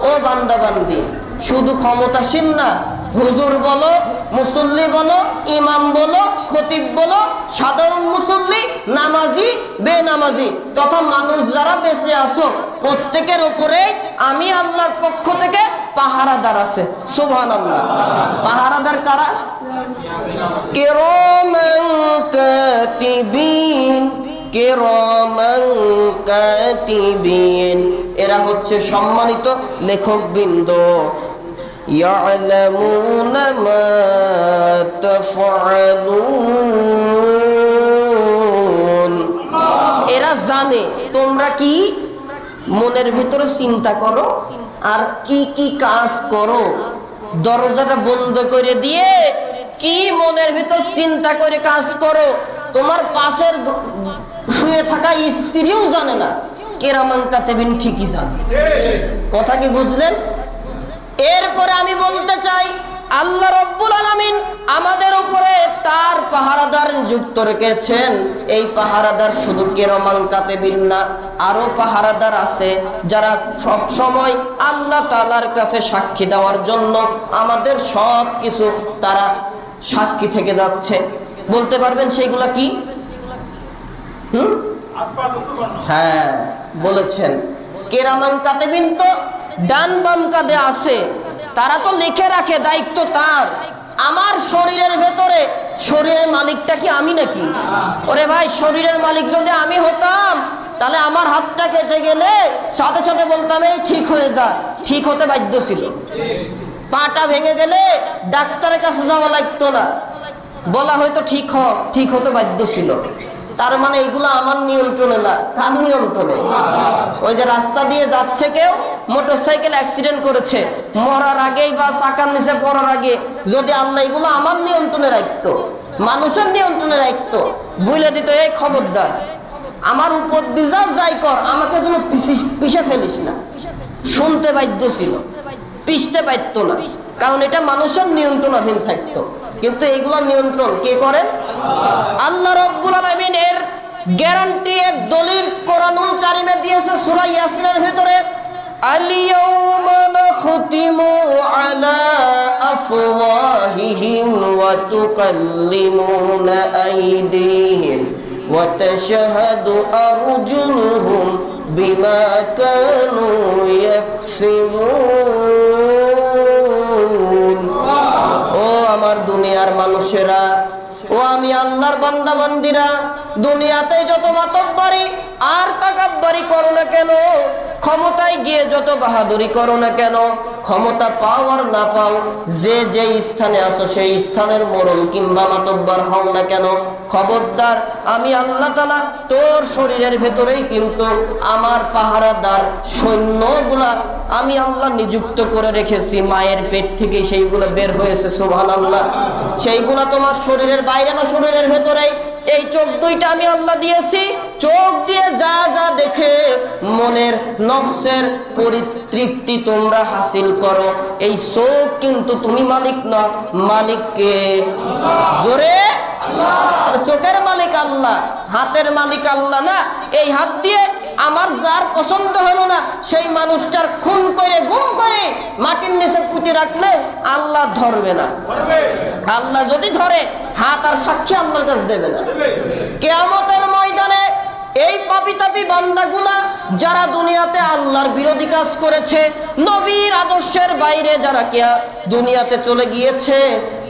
ও বান্দা বান্দি, শুধু ক্ষমতাসীন না, হুজুর বলো, মুসল্লি বলো, ইমাম বলো, খতিব বলো, সাধারণ মুসল্লি, নামাজি, বেনামাজি তথা মানুষ যারা বেঁচে আছো, প্রত্যেকের উপরে আমি আল্লাহর পক্ষ থেকে পাহারাদার আছে। সুবহানাল্লাহ। পাহারাদার কারা? কিরামান কাতিবিন, কিরামান কাতিবিন, এরা হচ্ছে সম্মানিত লেখকবৃন্দ। ইয়ালামুনা মা তাফআলুন, এরা জানে তোমরা কি মনের ভিতরে চিন্তা করো আর কি কি কাজ করো। দরজাটা বন্ধ করে দিয়ে কি মনের ভিতর চিন্তা করে কাজ করো, তোমার পাশের শুয়ে থাকা স্ত্রীও জানে না, কিরামান কাতিবিন ঠিকই জানে। কথা কি বুঝলেন? এরপরে আমি বলতে চাই, আল্লাহ রাব্বুল আলামিন আমাদের উপরে তার পাহারাদার নিযুক্ত রেখেছেন। এই পাহারাদার শুধু কিরামান কাতিবিন না, আরো পাহারাদার আছে যারা সব সময় আল্লাহ তাআলার কাছে সাক্ষী দেওয়ার জন্য আমাদের সব কিছু তারা সাক্ষী থেকে যাচ্ছে। বলতে পারবেন সেইগুলা কি? হ্যাঁ, বলেছেন। কিরামান কাতিবিন তো ডান বাম কাঁধে আছে, তারা তো লিখে রাখে, দায়িত্ব তার। আমার শরীরের ভেতরে, শরীরের মালিকটা কি আমি নাকি? ওরে ভাই, শরীরের মালিক যদি আমি হতাম, তাহলে আমার হাতটা কেটে গেলে সাথে সাথে বলতাম এই ঠিক হয়ে যা, ঠিক হতে বাধ্য ছিল। পাটা ভেঙে গেলে ডাক্তারের কাছে যাওয়া লাগতো না, বলা হয়তো ঠিক হ, ঠিক হতে বাধ্য ছিল। তার মানে এগুলো আমার নিয়ন্ত্রণে না, কার নিয়ন্ত্রণে? ওই যে রাস্তা দিয়ে যাচ্ছে কেউ, মোটরসাইকেল অ্যাক্সিডেন্ট করেছে, মরার আগেই বা চাকার নিচে পড়ার আগে যদি আল্লাহ এগুলো আমার নিয়ন্ত্রণে রাখতো, মানুষের নিয়ন্ত্রণে রাখতো, বলে দিত এই খবরদার, আমার উপর দিয়ে যাই কর, আমাকে যেন পিষে ফেলিস না, শুনতে বাধ্য ছিল, পিষতে পারতো না, কারণ এটা মানুষের নিয়ন্ত্রণাধীন থাকতো। কিন্তু এইগুলো নিয়ন্ত্রণ কে করেন? আল্লাহ রাব্বুল আলামিন এর গ্যারান্টি, এর দলিল কোরআনুল কারীমে দিয়েছে সূরা ইয়াসিনের ভিতরে। আল-ইয়াওমা নাখতিমু আলা আফওয়াহিহিম ওয়া তুকাল্লিমুনা আইদিহিম ওয়া তাশহাদু আরজুলুহুম বিমা কানু ইয়াকসিবুন। ও আমার দুনিয়ার মানুষেরা, ও আমি আল্লাহর বান্দা বান্দিরা, দুনিয়াতে যত মাতব্বরি আর তাকাব্বরি করো না কেন, ক্ষমতায় গিয়ে যত বাহাদুরি করো না কেন, ক্ষমতা পাও আর না পাও, যে যে স্থানে আছো সেই স্থানের মোড়ল কিংবা মাতব্বর হও না কেন, খবরদার আমি আল্লাহ তাআলা তোর শরীরের ভেতরেই কিন্তু আমার পাহারাদার সৈন্যগুলা আমি আল্লাহ নিযুক্ত করে রেখেছি। মায়ের পেট থেকে সেইগুলো বের হয়েছে, সুবহানাল্লাহ। সেইগুলা তোমার শরীরের বাইরে না, শরীরের ভেতরেই। এই চোখ দুইটা আমি আল্লাহ দিয়েছি, চোখ দিয়ে যা যা দেখে মনের নফসের পরিতৃপ্তি তোমরা হাসিল করো। এই চোখ কিন্তু তুমি মালিক না, মালিককে জোরে চোখের মালিক আল্লাহ, হাতের মালিক আল্লাহ না। এই হাত দিয়ে আমার যার পছন্দ হলো না সেই মানুষটার খুন করে গুম করে মাটির নিচে পুঁতে রাখলে আল্লাহ ধরবে না। আল্লাহ যদি ধরে হাত আর সাক্ষী আল্লাহর কাছে দেবে না। কিয়ামতের ময়দানে এই পাপী তাপী বান্দাগুলা যারা দুনিয়াতে আল্লাহর বিরোধী কাজ করেছে, নবীর আদর্শের বাইরে যারা দুনিয়াতে চলে গিয়েছে,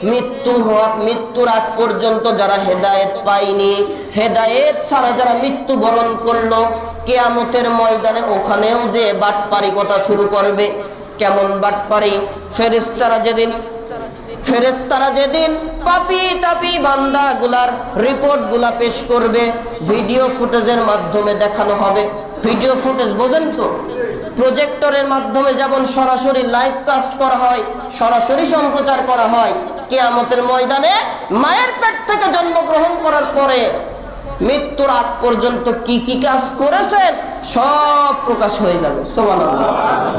মৃত্যুর আগ পর্যন্ত যারা হেদায়েত পায়নি, হেদায়েত ছাড়া যারা মৃত্যুবরণ করলো, কিয়ামতের ময়দানে ওখানেও যে বাটপারি কথা শুরু করবে। কেমন বাটপারি? ফেরেশতারা যেদিন পাপী তাপী বান্দাগুলার রিপোর্ট গুলা পেশ করবে, ভিডিও ফুটেজের মাধ্যমে দেখানো হবে। ভিডিও ফুটেজ বোঝেন তো? প্রজেক্টরের মাধ্যমে যেমন সরাসরি লাইভ কাস্ট করা হয়, সরাসরি সম্প্রচার করা হয়, কিয়ামতের ময়দানে মায়ের পেট থেকে জন্মগ্রহণ করার পরে মৃত্যুর আগ পর্যন্ত কি কি কাজ করেছেন সব প্রকাশ হয়ে যাবে। সুবহানাল্লাহ।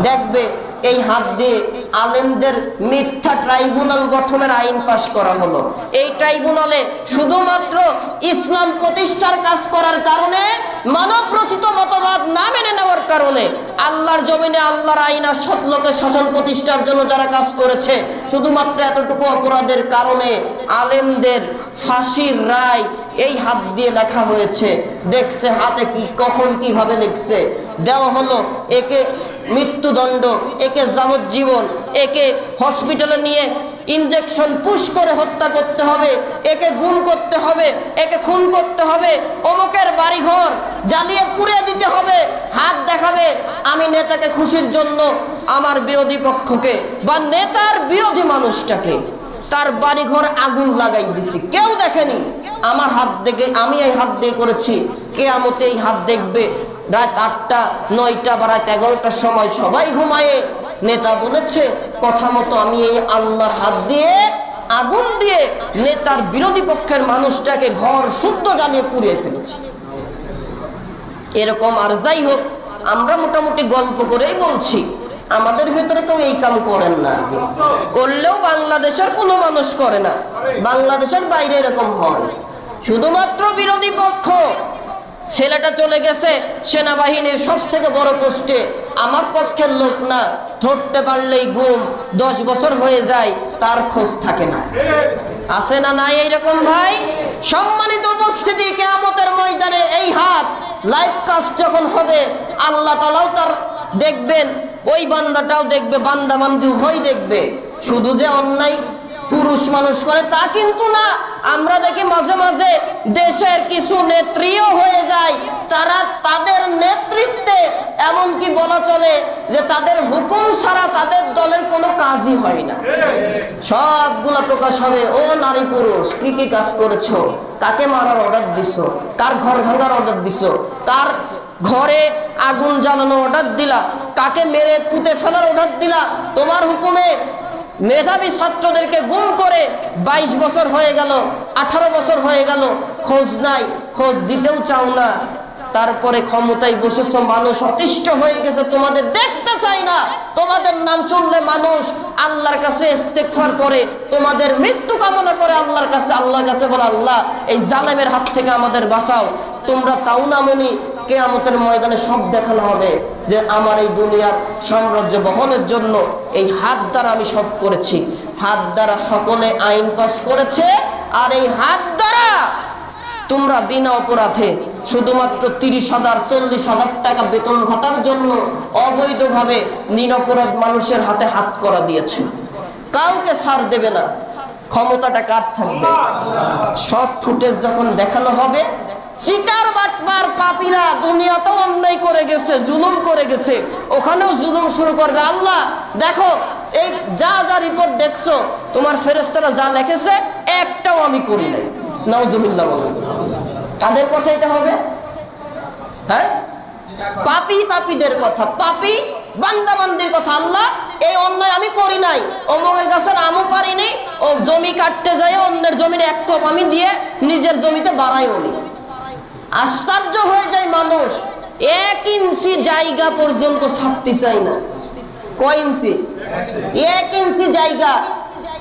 দেখবে এই হাত দিয়ে আলেমদের মিথ্যা ট্রাইব্যুনাল গঠনের আইন পাশ করা হলো। এই ট্রাইব্যুনালে শুধুমাত্র ইসলাম প্রতিষ্ঠার কাজ করার কারণে, মানব রচিত মতবাদ না মেনে নেওয়ার কারণে, আল্লাহর জমিনে আল্লাহর আইন আর সৎ লোকের শাসন প্রতিষ্ঠার জন্য যারা কাজ করেছে, শুধুমাত্র এতটুকু অপরাধের কারণে আলেমদের ফাঁসির রায় এই হাত দিয়ে লেখা হয়েছে। দেখছে হাতে কি কখন কিভাবে লিখছে, দেওয়া হলো একে মৃত্যুদণ্ড, একে যাবজ্জীবন, একে হসপিটালে নিয়ে ইনজেকশন পুশ করে হত্যা করতে হবে, একে গুম করতে হবে, একে খুন করতে হবে, অমুকের বাড়িঘর জ্বালিয়ে পুড়িয়ে দিতে হবে। হাত দেখাবে আমি নেতাকে খুশির জন্য আমার বিরোধী পক্ষকে বা নেতার বিরোধী মানুষটাকে তার বাড়িঘর আগুন লাগাই দিছি, কেউ দেখেনি, আমার হাত দেখে, আমি এই হাত দিয়ে করেছি। কিয়ামতে এই হাত দেখবে রাত 8টা 9টা বা রাত 11টার সময় সবাই ঘুমায়ে। নেতা বলেছে কথা মতো আমি এই আল্লাহর হাত দিয়ে আগুন দিয়ে নেতার বিরোধী পক্ষের মানুষটাকে ঘর শুদ্ধ জ্বালিয়ে পুড়িয়ে ফেলেছি। এরকম আর যাই হোক, আমরা মোটামুটি গল্প করেই বলছি, আমাদের ভেতরে কেউ এই কাম করেন না। করলেও বাংলাদেশের কোনো মানুষ করে না, বাংলাদেশের বাইরে এরকম হয়। শুধুমাত্র বিরোধী পক্ষ, ছেলেটা চলে গেছে সেনাবাহিনীর সব থেকে বড় পোস্টে, আমার পক্ষের লোক না, ধরতে পারলেই গুম, 10 বছর হয়ে যায়, তার খোঁজ থাকে না। আছে না নাই এইরকম ভাই? সম্মানিত উপস্থিতি, কিয়ামতের ময়দানে এই হাত লাইভ কাস্ট যখন হবে, আল্লাহ তাআলাও তার দেখবেন, ওই বান্দাটাও দেখবে, বান্দা বান্দি উভয় দেখবে। শুধু যে অন্যায় পুরুষ মানুষ করে তা কিন্তু না। আমরা দেখি মাঝে মাঝে দেশের কিছু নেত্রীও হয়ে যায়, তারা তাদের নেতৃত্বে এমনকি বলা চলে যে তাদের হুকুম ছাড়া তাদের দলের কোনো কাজই হয় না। সবগুলা প্রকাশ হবে, ও নারী পুরুষ কি কি কাজ করেছো, কাকে মারার অর্ডার দিছো, কার ঘর ভাঙার অর্ডার দিছো, কার ঘরে আগুন জ্বালানো অর্ডার দিলা, কাকে মেরে পুঁতে ফেলার অর্ডার দিলা, তোমার হুকুমে মেধাবী ছাত্রদেরকে গুম করে 22 বছর হয়ে গেল, 18 বছর হয়ে গেল, খোঁজ নাই, খোঁজ দিতেও চাও না। তারপরে ক্ষমতায় বসেছো, মানুষ অতিষ্ঠ হয়ে গেছে, তোমাদের দেখতে চাই না। তোমাদের নাম শুনলে মানুষ আল্লাহর কাছে ইস্তেগফার করে, তোমাদের মৃত্যু কামনা করে আল্লাহর কাছে বলে, আল্লাহ এই জালেমের হাত থেকে আমাদের বাঁচাও। তোমরা তাও না মনি, কিয়ামতের ময়দানে সব দেখানো হবে যে আমার এই দুনিয়ার সাম্রাজ্য বহনের জন্য এই হাত দ্বারা আমি সব করেছি। হাত দ্বারা সকলে আইন পাস করেছে, আর এই হাত দ্বারা তোমরা বিনা অপরাধে শুধুমাত্র 30,000 40,000 টাকা বেতন ভাতার জন্য অবৈধভাবে নিরপরাধ মানুষের হাতে হাত করা দিয়েছে। কাউকে ছাড় দেবে না, ক্ষমতাটা কার থাকবে? সব ফুটেজ যখন দেখানো হবে, সিটার বাটপার পাপীরা দুনিয়াতেও অন্যায় করে গেছে, জুলুম করে গেছে, ওখানেও জুলুম শুরু করবে। আল্লাহ দেখো, এই যা যা রিপোর্ট দেখছো, তোমার ফেরেশতারা যা লিখেছে একটাও আমি করি নাই। নাউজুবিল্লাহ বলেন। কাদের কথা এটা হবে? হ্যাঁ, পাপী তাপীদের কথা, পাপী বান্দা বান্দির কথা। আল্লাহ এই অন্যায় আমি করি নাই, অমুকের গাছের আমও পারিনি, ও জমি কাটতে যায় অন্যের জমির এক কোপ আমি দিয়ে নিজের জমিতে বাড়াইও নি। আশ্চর্য হয়ে যায় মানুষ, 1 ইঞ্চি জায়গা পর্যন্ত ছাড়তে চাই না। কয় ইঞ্চি? 1 ইঞ্চি জায়গা।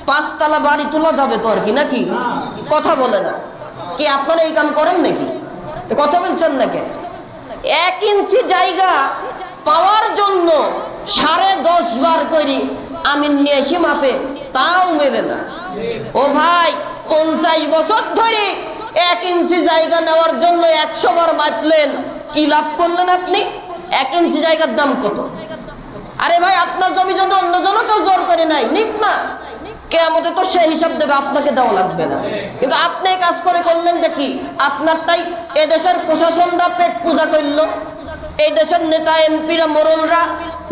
5 তলা বাড়ি তোলা যাবে তো আর কি, নাকি? কথা বলে না কি? আপনারা এই কাম করেন নাকি? কথা বলছেন নাকি? 1 ইঞ্চি জায়গা পাওয়ার জন্য 10.5 বার করি আমি নিয়ে এসে মাপে, তাও মেলে না। ও ভাই, 50 বছর ধরে 1 ইঞ্চি জায়গা নেওয়ার জন্য 100 বার মাপলেন, কি লাভ করলেন আপনি? 1 ইঞ্চি জায়গার দাম কত? আরে ভাই, আপনার জমি যদি অন্যজনও কেউ জোর করে নাই, নিক না, কিয়ামতে তো সেই হিসাব দেবে, আপনাকে দেওয়া লাগবে না। কিন্তু আপনি কাজ করে করলেন দেখি আপনারটাই এদেশের প্রশাসনরা পেট পূজা করলো, এই দেশের নেতা এমপিরা মোড়লরা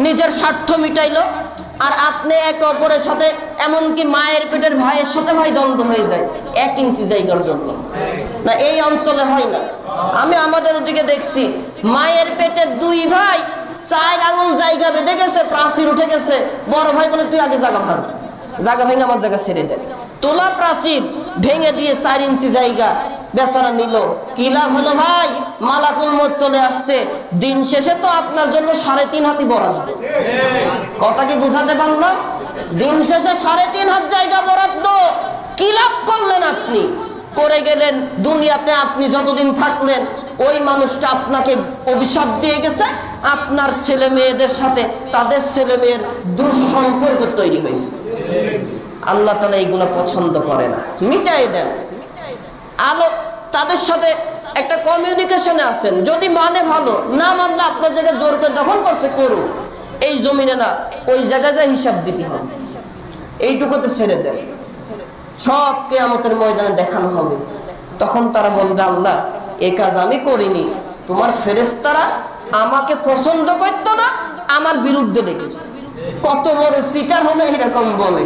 নিজের স্বার্থ মিটাইলো, আর আপনি একে অপরের সাথে, এমনকি মায়ের পেটের ভাইয়ের সাথে ভাই দ্বন্দ্ব হয়ে যায় 1 ইঞ্চি জায়গার জন্য। না, এই অঞ্চলে হয় না। আমি আমাদের ওদিকে দেখছি, মায়ের পেটে 2 ভাই 4 আঙুল জায়গা বেঁধে গেছে, প্রাচীর উঠে গেছে, বড় ভাই বলে তুই আগে জায়গা ভাঙ, জায়গা ভেঙে আমার জায়গা ছেড়ে দেয়। তোলা প্রাচীর ভেঙে দিয়ে 4 ইঞ্চি জায়গা বেচারা নিল। কি লাভ হলো ভাই? মালাকুল মউত চলে আসছে, দিন শেষে তো আপনার জন্য 3.5 হাতি বরাদ্দ। কথা কি বুঝাতে পারলাম? দিন শেষে 3.5 হাত জায়গা বরাদ্দ। কি লাভ করলেন আপনি? করে গেলেন দুনিয়াতে, আপনি যতদিন থাকলেন ওই মানুষটা আপনাকে অভিশাপ দিয়ে গেছে, আপনার ছেলে মেয়েদের সাথে তাদের ছেলে মেয়ের দুঃসম্পর্ক তৈরি হয়েছে। আল্লাহ তাআলা এইগুলো পছন্দ করে না, মিটাই দেন। আলো তাদের সাথে একটা কমিউনিকেশনে আছেন, যদি মানে ভালো, না মানলে আপনার জায়গায় জোর করে দখল করছে করুক, এই জমিনে না ওই জায়গায় যা হিসাব দিতে হবে, এইটুকুতে ছেড়ে দেন। সব কিয়ামতের ময়দানে দেখানো হবে। তখন তারা বলবে, আল্লাহ এই কাজ আমি করিনি, তোমার ফেরেশতারা আমাকে পছন্দ করতো না, আমার বিরুদ্ধে ডেকেছে। কত বড় সিটার হলে এরকম বলে,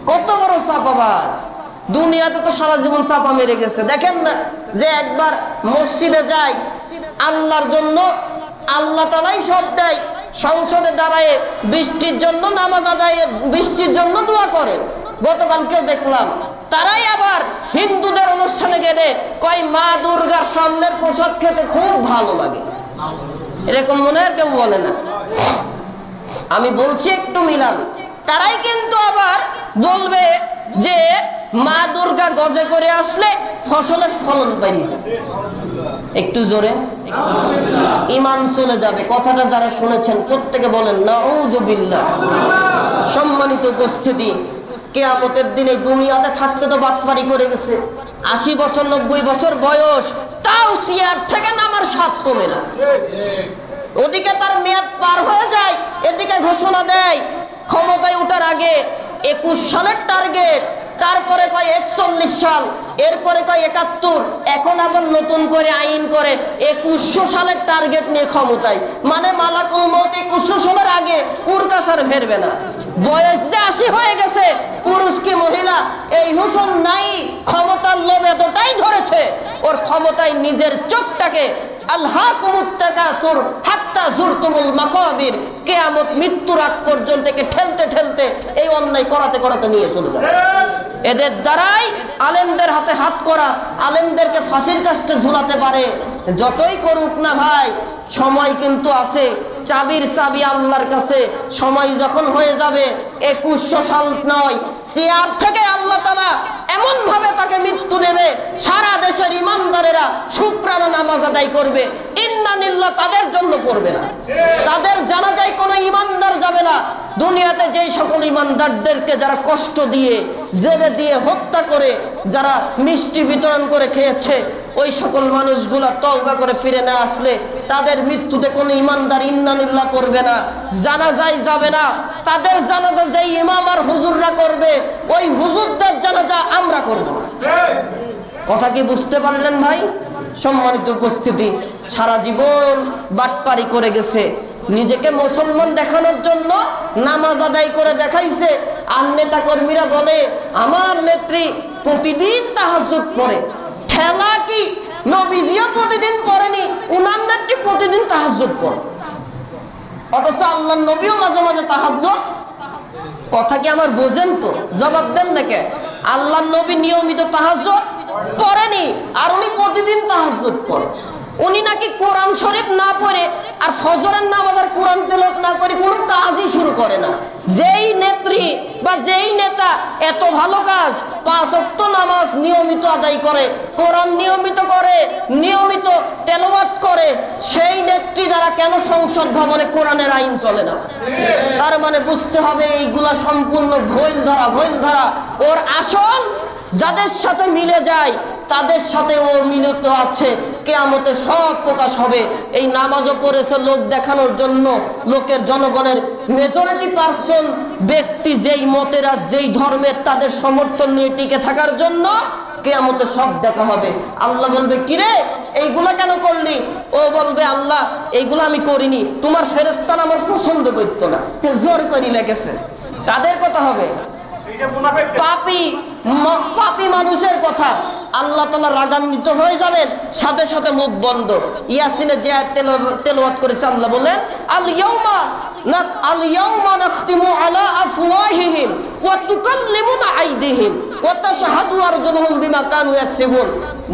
কত বড় চাপাবাজ। দুনিয়াতে তো সারা জীবন চাপা মেরে গেছে। দেখেন না যে একবার মসজিদে যায় আল্লাহর জন্য, আল্লাহ তাআলাই সব দেয়, সংসদে দাঁড়ায় বৃষ্টির জন্য নামাজ আদায়ে বৃষ্টির জন্য দোয়া করে। গতকালকেও দেখলাম তারাই আবার হিন্দুদের অনুষ্ঠানে গেলে কয় মা দুর্গার সামনের প্রসাদ খেতে খুব ভালো লাগে। এরকম মনে আর কেউ বলে না। আমি বলছি একটু মিলান। তারাই কিন্তু আবার বলবে যে মা দুর্গা গজে করে আসলে ফসলের ফলন বেড়ে যাবে। একটু জোরে, ঈমান চলে যাবে। কথাটা যারা শুনেছেন প্রত্যেকে বলেন নাউযুবিল্লাহ। সম্মানিত উপস্থিতি, কিয়ামতের দিনে দুনিয়াতে থাকতে তো বাটপারি করে গেছে, 80 বছর 90 বছর বয়স, তাও চেয়ার থেকে নামার স্বাদ কমে না। ওদিকে তার মেয়াদ পার হয়ে যায়, এদিকে ঘোষণা দেয় ক্ষমতায় ওঠার আগে 21 সালের টার্গেট, তারপরে কয় 41 সাল, এরপরে কয় 71, এখন আবার নতুন করে আইন করে 2100 সালের টার্গেট নিয়ে ক্ষমতায়। মানে মালাকুল মউত 2100 সালের আগে ওর কাছে আর ফেরবে না। বয়স যে 80 হয়ে গেছে, পুরুষ কি মহিলা এই হুঁশন নাই, ক্ষমতার লোভ এতটাই ধরেছে ওর ক্ষমতায় নিজের চোখটাকে আলহাকুমুত তাকাসুর হাত্তা যুরতুমুল মাকাবির, কিয়ামত মৃত্যুর আগ পর্যন্ত ঠেলতে ঠেলতে এই অন্যায় করাতে করাতে নিয়ে চলে যাবে। এদের দ্বারাই আলেমদের হাতে হাত করা, আলেমদেরকে ফাঁসির কাস্টে ঝুলাতে পারে। যতই করুক না ভাই, সময় কিন্তু আছে, চাবির চাবি আল্লাহর কাছে। সময় যখন হয়ে যাবে 2100 সাল নয়, চেয়ার থেকে আল্লাহ তাআলা এমন ভাবে তাকে মৃত্যু দেবে, সারা দেশের ইমানদারেরা শুকরানা নামাজ আদায় করবে, ইন্নালিল্লাহ তাদের জন্য পড়বে না, তাদের জানাজায় কোনো ইমানদার যাবে না। দুনিয়াতে যেই সকল ইমানদারদেরকে যারা কষ্ট দিয়ে জেলে দিয়ে হত্যা করে, যারা মিষ্টি বিতরণ করে খেয়েছে, ওই সকল মানুষগুলা তওবা করে ফিরে না আসলে তাদের মৃত্যুতে কোনো ইমানদার ইন্নালিল্লাহ পড়বে না, জানাজায় যাবে না। তাদের জানাজা যেই ইমাম আর হুজুররা করবে, ওই হুজুরদের জানাজা আমরা করব না। কথা কি বুঝতে পারলেন ভাই? সম্মানিত উপস্থিতি, সারা জীবন বাটপারি করে গেছে, নিজেকে মুসলমান দেখানোর জন্য নামাজ আদায় করে দেখাইছে। আর নেতা কর্মীরা বলে আমার নেত্রী প্রতিদিন তাহাজ্জুদ পড়ে। ঠেলা কি, নবীজিও প্রতিদিন পড়েনি, উনার নেত্রী প্রতিদিন তাহাজ্জুদ পড়ে, অথচ আল্লাহর নবীও মাঝে মাঝে তাহাজ্জুদ। কথা কি আমার বোঝেন তো? জবাব দেন নাকি? আল্লাহর নবী নিয়মিত তাহাজ্জুদ পড়েনি, আর উনি প্রতিদিন তাহাজ্জুদ পড়ে। উনি নাকি কোরআন শরীফ না পড়ে আর ফজরের নামাজ আর কোরআন তেলাওয়াত না করে কোনো কাজই শুরু করে না। যেই নেত্রী বা যেই নেতা এত ভালো কাজ, 5 ওয়াক্ত নামাজ নিয়মিত আদায় করে, কোরআন নিয়মিত করে, নিয়মিত তেলাওয়াত করে, সেই নেত্রী দ্বারা কেন সংসদ ভবনে কোরআনের আইন চলে না? তার মানে বুঝতে হবে এইগুলা সম্পূর্ণ ভুল ধরা। ওর আসল যাদের সাথে মিলে যায় তাদের সাথে ও মিলিত আছে। কিয়ামতে সব প্রকাশ হবে। এই নামাজও পড়েছে লোক দেখানোর জন্য, লোকের জনগণের মেজরিটি পার্সন ব্যক্তি যেই মতের আর যেই ধর্মের, তাদের সমর্থন নিয়ে টিকে থাকার জন্য কিয়ামতে সব দেখা হবে। আল্লাহ বলবে কিরে এইগুলা কেন করলি? ও বলবে আল্লাহ এইগুলা আমি করিনি, তোমার ফেরেশতারা আমার পছন্দ করতো না, জোর করে লেগেছে। তাদের কথা হবে। পাপী মানুষের কথা আল্লাহ তাআলা রাগান্বিত হয়ে যাবেন, সাথে সাথে মুখ বন্ধ। ইয়াসিনে যে তেলাওয়াত করেছে আল্লাহ বলেন আল ইয়াউমা আল ইয়াউমা নাখতিমু আলা আফওয়াহিহিম ওয়া তুকাল্লিমুনা আইদিহিম ওয়া তাশহাদু আরজুলুহুম বিমা কানু ইয়াকসিবুন।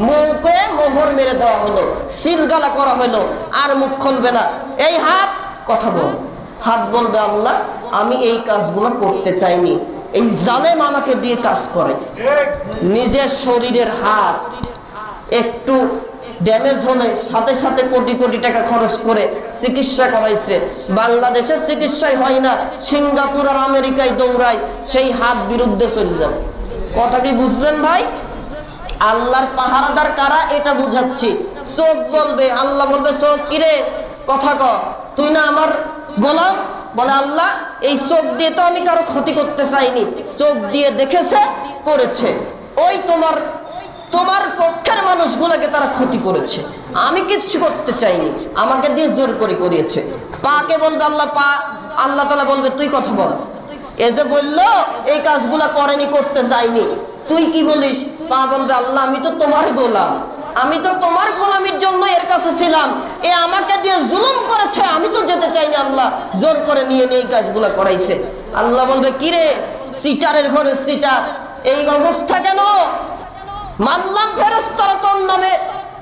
মুখে মোহর মেরে দেওয়া হলো, সিলগালা করা হলো, আর মুখ খুলবে না। এই হাত কথা বল, হাত বলবে আল্লাহ আমি এই কাজগুলো করতে চাইনি, এই জালেম আমাকে দিয়ে কাজ করাইছে। নিজের শরীরের হাত একটু ড্যামেজ হলে সাথে সাথে কোটি কোটি টাকা খরচ করে চিকিৎসা করাইছে। বাংলাদেশের চিকিৎসায় হয় না, সিঙ্গাপুর আর আমেরিকায় দৌড়ায়, সেই হাত বিরুদ্ধে চলে যাবে। কথা কি বুঝলেন ভাই? আল্লাহর পাহারাদার কারা এটা বুঝাচ্ছি। চোখ বলবে, আল্লাহ বলবে চোখ কিরে কথা ক, তুই না আমার গোলাম? বলে আল্লাহ এই চোখ দিয়ে তো আমি কারো ক্ষতি করতে চাইনি, চোখ দিয়ে দেখেছে করেছে, ওই তোমার পক্ষের মানুষগুলোকে তারা ক্ষতি করেছে, আমি কিচ্ছু করতে চাইনি, আমাকে দিয়ে জোর করে করিয়েছে। পাকে বলবে আল্লাহ পা, আল্লাহ তাআলা বলবে তুই কথা বল, এ যে বললো এই কাজগুলা করেনি, করতে চাইনি, তুই কি বলিস? পা বলবে আল্লাহ আমি তো তোমার গোলাম, আমি তো তোমার গোলামির জন্য এর কাছে ছিলাম, এ আমাকে দিয়ে জুলুম করেছে, আমি তো যেতে চাইনি, আল্লাহ জোর করে নিয়ে নিয়ে এই কাজগুলা করাইছে। আল্লাহ বলবে কিরে সিটারের ঘরে সিটার, এই অবস্থা কেন? মানলাম ফেরেশতারা তোর নামে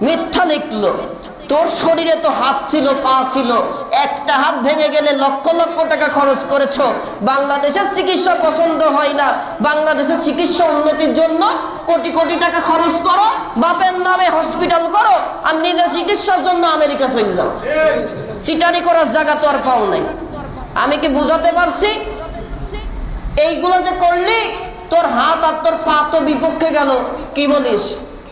মিথ্যা লিখলো, তোর শরীরে তো হাত ছিল পা ছিল, একটা হাত ভেঙে গেলে লক্ষ লক্ষ টাকা খরচ করেছো, বাংলাদেশের চিকিৎসা পছন্দ হয় না, বাংলাদেশের চিকিৎসা উন্নতির জন্য কোটি কোটি টাকা খরচ করো, বাপের নামে হসপিটাল করো, আর নিজের চিকিৎসার জন্য আমেরিকা চলে যাও। সিটারি করার জায়গা তো আর পাও নাই। আমি কি বুঝাতে পারছি? এইগুলো যে করলি তোর হাত আর তোর পা তো বিপক্ষে গেল, কি বলিস?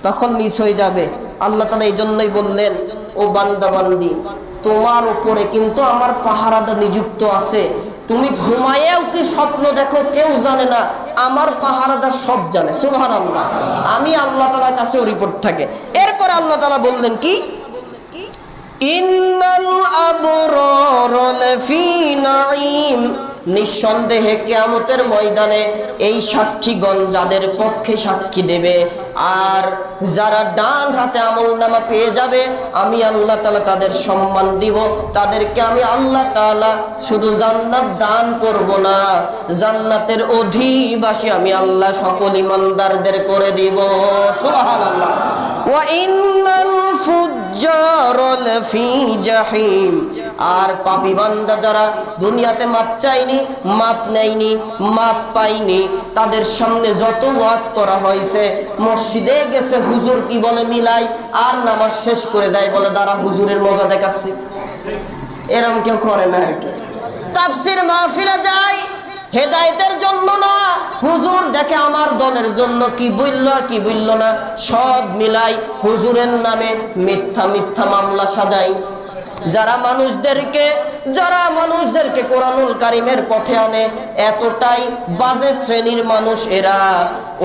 তখন মিস হয়ে যাবে। আল্লাহ তাআলা এই জন্যই বললেন ও বান্দা বান্দি তোমার উপরে কিন্তু আমার পাহারাদার নিযুক্ত আছে, তুমি ঘুমায়েও কি স্বপ্ন দেখো কেউ জানে না, আমার পাহারাদার সব জানে। সুবহানাল্লাহ। আমি আল্লাহ তাআলার কাছে রিপোর্ট থাকে। এরপর আল্লাহ তাআলা বললেন কি, ইন্নাল আবরারা লাফি নাঈম, নিঃসন্দেহে কিয়ামতের ময়দানে এই সাক্ষীগণ যাদের পক্ষে সাক্ষী দেবে আর যারা ডান হাতে আমলনামা পেয়ে যাবে, আমি আল্লাহ তাআলা তাদের সম্মান দিব, তাদেরকে আমি আল্লাহ তাআলা শুধু জান্নাত দান করব না, জান্নাতের অধিবাসী আমি আল্লাহ সকল ঈমানদারদের করে দিব। সুবহানাল্লাহ। ওয়া ইন্নাল ফুজ্জারা লাফি জাহিম, আর পাপী বান্দা যারা দুনিয়াতে মাপ চাইনি, মাপ নেয়নি, মাপ পাইনি, তাদের সামনে যত ওয়াজ করা হয়েছে, মসজিদে গেছে হুজুর কি বলে মিলাই, আর নামাজ শেষ করে দেয় বলে দাঁড়া হুজুরের মজা দেখাচ্ছি, এরকম কেউ করে না। তাফসীর মাহফিলে যায় হেদায়েতের জন্য না, হুজুর দেখে আমার দলের জন্য কি বলল আর কি বলল না, সব মিলাই হুজুরের নামে মিথ্যা মিথ্যা মামলা সাজায়। যারা মানুষদেরকে কোরআনুল কারীমের পথে আনে, এতটাই বাজে শ্রেণীর মানুষ এরা।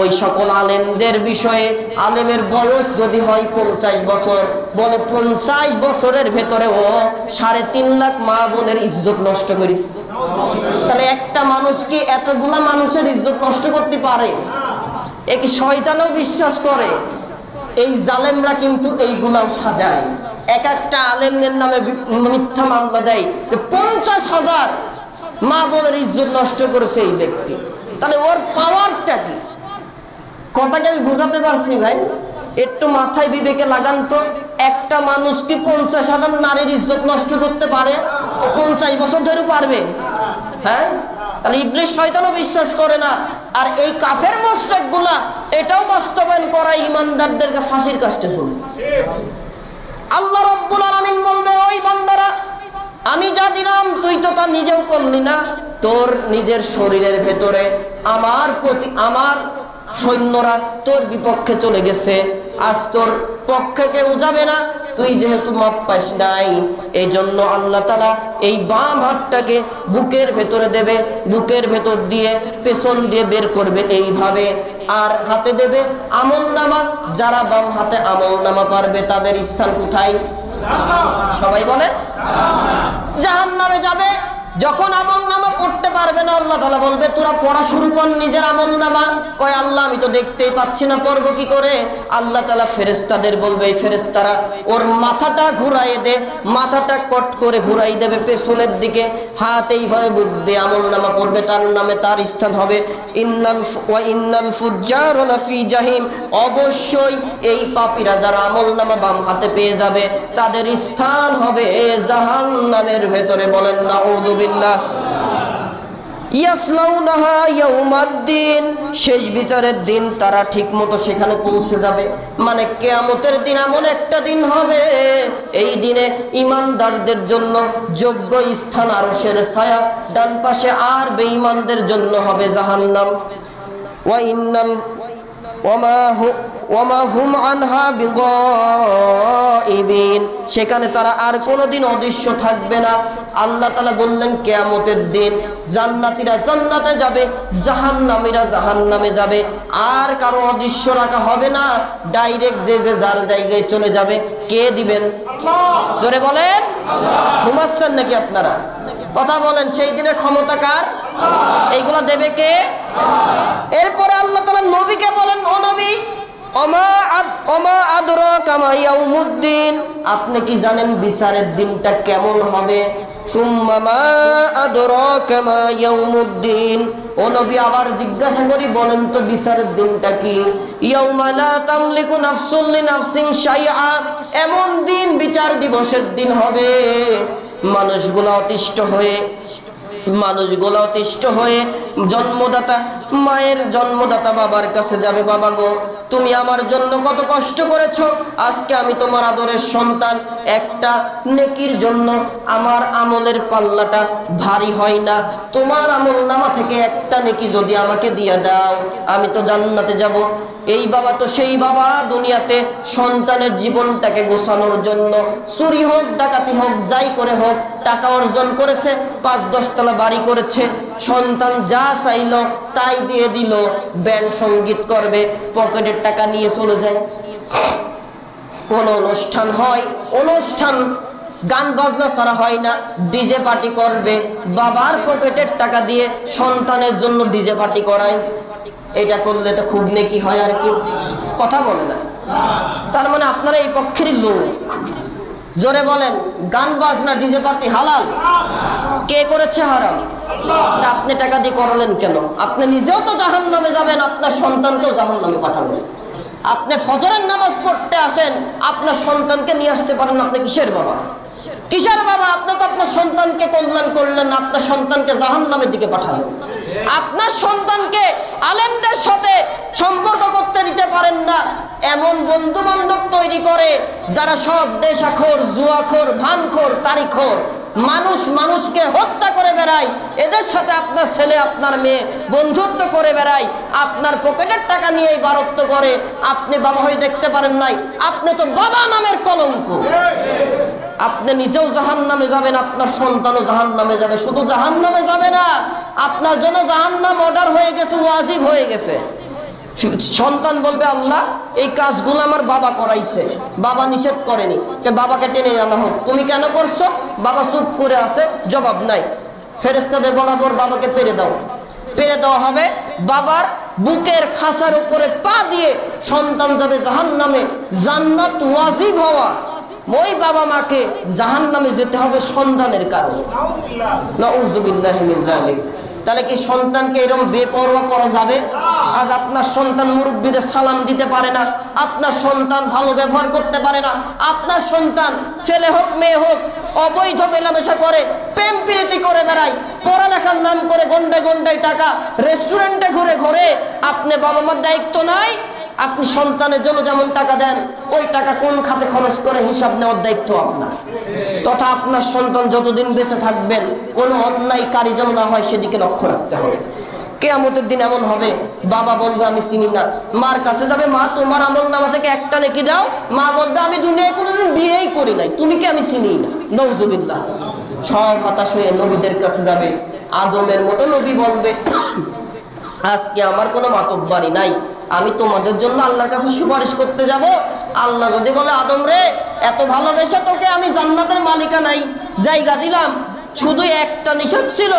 ওই সকল আলেমদের বিষয়ে, আলেমের বয়স যদি হয় 50 বছর, বলে 50 বছরের ভেতরে ও 3.5 লাখ মা বোনের ইজ্জত নষ্ট করিস। তাহলে একটা মানুষ কি এতগুলা মানুষের ইজ্জত নষ্ট করতে পারে? এ কি শয়তানও বিশ্বাস করে? এই জালেমরা কিন্তু এইগুলাও সাজায়। এক একটা আলেমের নামে মিথ্যা মামলা দেয় যে 50,000 মা বোনের ইজ্জত নষ্ট করেছে এই ব্যক্তি। তাহলে ওর পাওয়ারটা কি? কথাকে আমি বোঝাতে পারছি ভাই? একটু মাথায় বিবেকে লাগান তো। একটা মানুষ কি 50,000 নারীর ইজ্জত নষ্ট করতে পারে? 50 বছর ধরে পারবে? হ্যাঁ, তাহলে ইবলিস শয়তানও বিশ্বাস করে না। আর এই কাফের মুশরিকগুলা এটাও বাস্তবায়ন করা ঈমানদারদেরকে ফাঁসির কাস্টে চলবে। আল্লাহ রাব্বুল আলামিন বলবে ওই বান্দারা আমি যা দিলাম তুই তো তা নিজেও করলি না, তোর নিজের শরীরের ভেতরে আমার সৈন্যরা তোর বিপক্ষে চলে গেছে, আজ তোর পক্ষে কেউ যাবে না, তুই যেহেতু মাপ পাস নাই। এই জন্য আল্লাহ তাআলা এই বাম হাতটাকে বুকের ভেতরে দেবে, বুকের ভেতর দিয়ে পেছন দিয়ে বের করবে এইভাবে, আর হাতে দেবে আমলনামা। যারা বাম হাতে আমলনামা পারবে তাদের স্থান কোথায়? সবাই বলে জাহান্নামে যাবে। যখন আমলনামা পড়তে পারবে না, আল্লাহ তাআলা বলবে তোরা পড়া শুরু কর নিজের আমলনামা। কয় আল্লাহ আমি তো দেখতেই পাচ্ছি না, পড়বো কি করে? আল্লাহ তাআলা ফেরেশতাদের বলবে, এই ফেরেশতারা ওর মাথাটা ঘুরাইয়ে দে, মাথাটা কট করে ঘুরাই দেবে পেছনের দিকে, হাত এইভাবে বুদ্ধি আমলনামা পড়বে, তার নামে তার স্থান হবে ইন্নাল ফুজ্জার লাফি জাহিম। অবশ্যই এই পাপীরা যারা আমলনামা বাম হাতে পেয়ে যাবে তাদের স্থান হবে জাহান্নামের ভেতরে। বলেন নাউযুবিল্লাহ। ইয়াসলাউনাহা ইয়াউমাদ্দিন, শেষ বিচারের দিন তারা ঠিকমতো সেখানে পৌঁছে যাবে। মানে কিয়ামতের দিন এমন একটা দিন হবে, এই দিনে ঈমানদারদের জন্য যোগ্য স্থান আরশের ছায়া, ডান পাশে আর বেঈমানদের জন্য হবে জাহান্নাম। ওয়ামা হুম আনহা বিগাইবিন, সেখানে তারা আর কোনোদিন অদৃশ্য থাকবে না। আল্লাহ তাআলা বললেন কিয়ামতের দিন জান্নাতীরা জান্নাতে যাবে, জাহান্নামীরা জাহান্নামে যাবে, আর কারো অদৃশ্য রাখা হবে না, ডাইরেক্ট যে যে যার জায়গায় চলে যাবে। কে দিবেন? আল্লাহ। জোরে বলেন আল্লাহ। ঘুমাচ্ছেন নাকি আপনারা? কথা বলেন, সেই দিনের ক্ষমতা কার? আল্লাহ। এইগুলা দেবে কে? আল্লাহ। এরপরে আল্লাহ তাআলা নবীকে বলেন, ও নবী ওমা আদরাকা মা ইয়াউমুদ্দিন, আপনি কি জানেন বিচারের দিনটা কেমন হবে? সুম্মা মা আদরাকা মা ইয়াউমুদ্দিন, ও নবী আবার জিজ্ঞাসা করি, বলেন তো বিচারের দিনটা কি? ইয়াউমা লা তামলিকু নাফসুন লিনাফসিন শাইআ, এমন দিন, বিচার দিবসের দিন হবে মানুষগুলো অতিষ্ঠ হয়ে জন্মদাতা মায়ের জন্মদাতা বাবার কাছে যাবে, বাবা গো তুমি আমার জন্য কত কষ্ট করেছো, আজকে আমি তোমার আদরের সন্তান, একটা নেকির জন্য আমার আমলের পাল্লাটা ভারী হয় না, তোমার আমলনামা থেকে একটা নেকি যদি আমাকে দিয়ে দাও আমি তো জান্নাতে যাব। এই বাবা তো সেই বাবা, দুনিয়াতে সন্তানের জীবনটাকে গোছানোর জন্য চুরি হোক ডাকাতি হোক যাই করে হোক টাকা অর্জন করেছে, ৫-১০ তলা বাড়ি করেছে, সন্তান যা চাইলো তাই দিয়ে দিল, ব্যান্ড সঙ্গীত করবে, পকেটের টাকা নিয়ে চলে যায়। কোন অনুষ্ঠান হয়, অনুষ্ঠান গান বাজনা ছাড়া হয় না, ডিজে পার্টি করবে, বাবার পকেটের টাকা দিয়ে সন্তানের জন্য ডিজে পার্টি করায়। এটা করলে তো খুব নেকি হয় আর কি, কথা বলে না। তার মানে আপনারা এই পক্ষেরই লোক। জোরে বলেন, গান বাজনা ডিজে পার্টি হালাল? কে করেছে হারাম? তা আপনি টাকা দিয়ে করলেন কেন? আপনি নিজেও তো জাহান্নামে যাবেন, আপনার সন্তানকেও জাহান্নামে পাঠাবেন। আপনি ফজরের নামাজ পড়তে আসেন, আপনার সন্তানকে নিয়ে আসতে পারেন, আপনি কিসের বাবা? কিসের বাবা? আপনি তো আপনার সন্তানকে কল্যাণ করলেন, আপনার সন্তানকে জাহান্নামের দিকে পাঠালেন। আপনার সন্তানকে আলেমদের সাথে সম্পর্ক করতে দিতে পারেন না, এমন বন্ধু বান্ধব তৈরি করে যারা সব দেশাখোর, জুয়াখোর, ভাঙখোর, তারিখোর, মানুষকে হত্যা করে বেড়ায়, এদের সাথে আপনার ছেলে আপনার মেয়ে বন্ধুত্ব করে বেড়ায়, আপনার পকেটের টাকা নিয়ে বারত্ব করে, আপনি বাবা হয়ে দেখতে পারেন নাই, আপনি তো বাবা নামের কলঙ্ক। আপনি নিজেও জাহান্নামে যাবেন, আপনার সন্তানও জাহান্নামে যাবে। শুধু জাহান্নামে যাবে না, আপনার জন্য জাহান্নাম অর্ডার হয়ে গেছে, ওয়াজিব হয়ে গেছে। সন্তান বলবে আল্লাহ এই কাজগুলো আমার বাবা করাইছে, বাবা নিষেধ করেনি, বাবাকে টেনে আনা হোক। তুমি কেন করছো? বাবা চুপ করে আছে, জবাব নাই। ফেরেশতাদের বরাবর বাবাকে পেরে দেওয়া হবে। বাবার বুকের খাঁচার উপরে পা দিয়ে সন্তান যাবে জাহান্নামে। জান্নাত ওয়াজিব হওয়া, ওই বাবা মাকে জাহান্নামে যেতে হবে সন্তানের কারণে। নাউযুবিল্লাহি মিন যালিক। তাহলে কি সন্তানকে এরকম বেপরোয়া করা যাবে? আজ আপনার সন্তান মুরব্বীদের সালাম দিতে পারে না, আপনার সন্তান ভালো ব্যবহার করতে পারে না, আপনার সন্তান ছেলে হোক মেয়ে হোক অবৈধ মেলামেশা করে, প্রেম প্রীতি করে বেড়ায়, পড়ালেখার নাম করে গন্ডায় টাকা, রেস্টুরেন্টে ঘুরে, আপনি বাবা মার দায়িত্ব নাই। আপনি সন্তানের জন্য যেমন টাকা দেন, ওই টাকা কোন খাতে খরচ করে হিসাব নেওয়ার দায়িত্ব আপনার। তথা আপনার সন্তান যতদিন বেঁচে থাকবেন কোনো অন্যায় কারি যেন না হয় সেদিকে লক্ষ্য রাখতে হবে। কিয়ামতের দিন এমন হবে, বাবা বলবে আমি চিনি না, মার কাছে যাবে, মা তোমার আমলনামা থেকে একটা নেকি দাও, মা বলবে আমি দুনিয়ায় কোনোদিন বিয়েই করি নাই, তুমি কি আমি চিনি না। নাউযুবিল্লাহ। সব হতাশ হয়ে নবীদের কাছে যাবে, আদমের মতো নবী বলবে আজকে আমার কোনো মাতব্বরি নাই, আমি তোমাদের জন্য আল্লাহর কাছে সুপারিশ করতে যাব। আল্লাহ যদি বলে আদম রে এত ভালোবেসে তোকে আমি জান্নাতের মালিকানায় জায়গা দিলাম, শুধু একটা নিষেধ ছিল,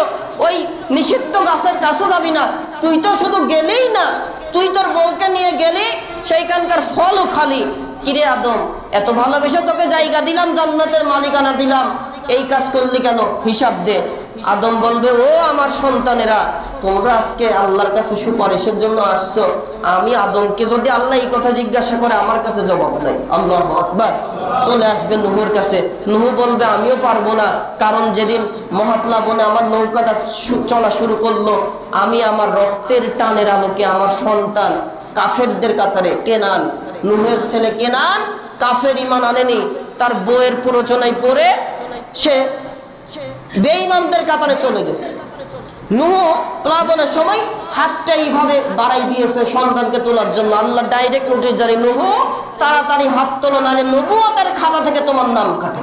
ওই নিষিদ্ধ গাছের কাছে যাবি না। তুই তো শুধু গেলেই না, তুই তোর বউকে নিয়ে গেলি, সেইখানকার ফলও খালি। কিরে আদম, এত ভালোবেসে তোকে জায়গা দিলাম, জান্নাতের মালিকানা দিলাম, এই কাজ করলি কেন? হিসাব দে। আদম বলবে, ও আমার সন্তানেরা, তোমরা আজকে আল্লাহর কাছে সুপারিশের জন্য আসছো। আমি আদমকে যদি আল্লাহ এই কথা জিজ্ঞাসা করে, আমার কাছে জবাব দেয়। আল্লাহু আকবার। চলে আসবে নূহের কাছে। নূহ বলবে, আমিও পারবো না, কারণ যেদিন মহাপ্লাবনে আমার নৌকাটা চলা শুরু করলো, আমি আমার রক্তের টানের আলোকে আমার সন্তান কাফেরদের কাতারে, কেনান, নূহের ছেলে কেনান কাফের, ঈমান আনেনি, তার বউয়ের প্ররোচনায় পড়ে সে বেঈমানদের কাতারে চলে গেছে। নূহ প্লাবনের সময় হাতটা এইভাবে বাড়াই দিয়েছে সন্তানকে তোলার জন্য। আল্লাহ ডাইরেক্ট নোটিশ জারি, নূহ তাড়াতাড়ি হাত তোলো, নাহলে নবুয়তের খাতা থেকে তোমার নাম কাটে।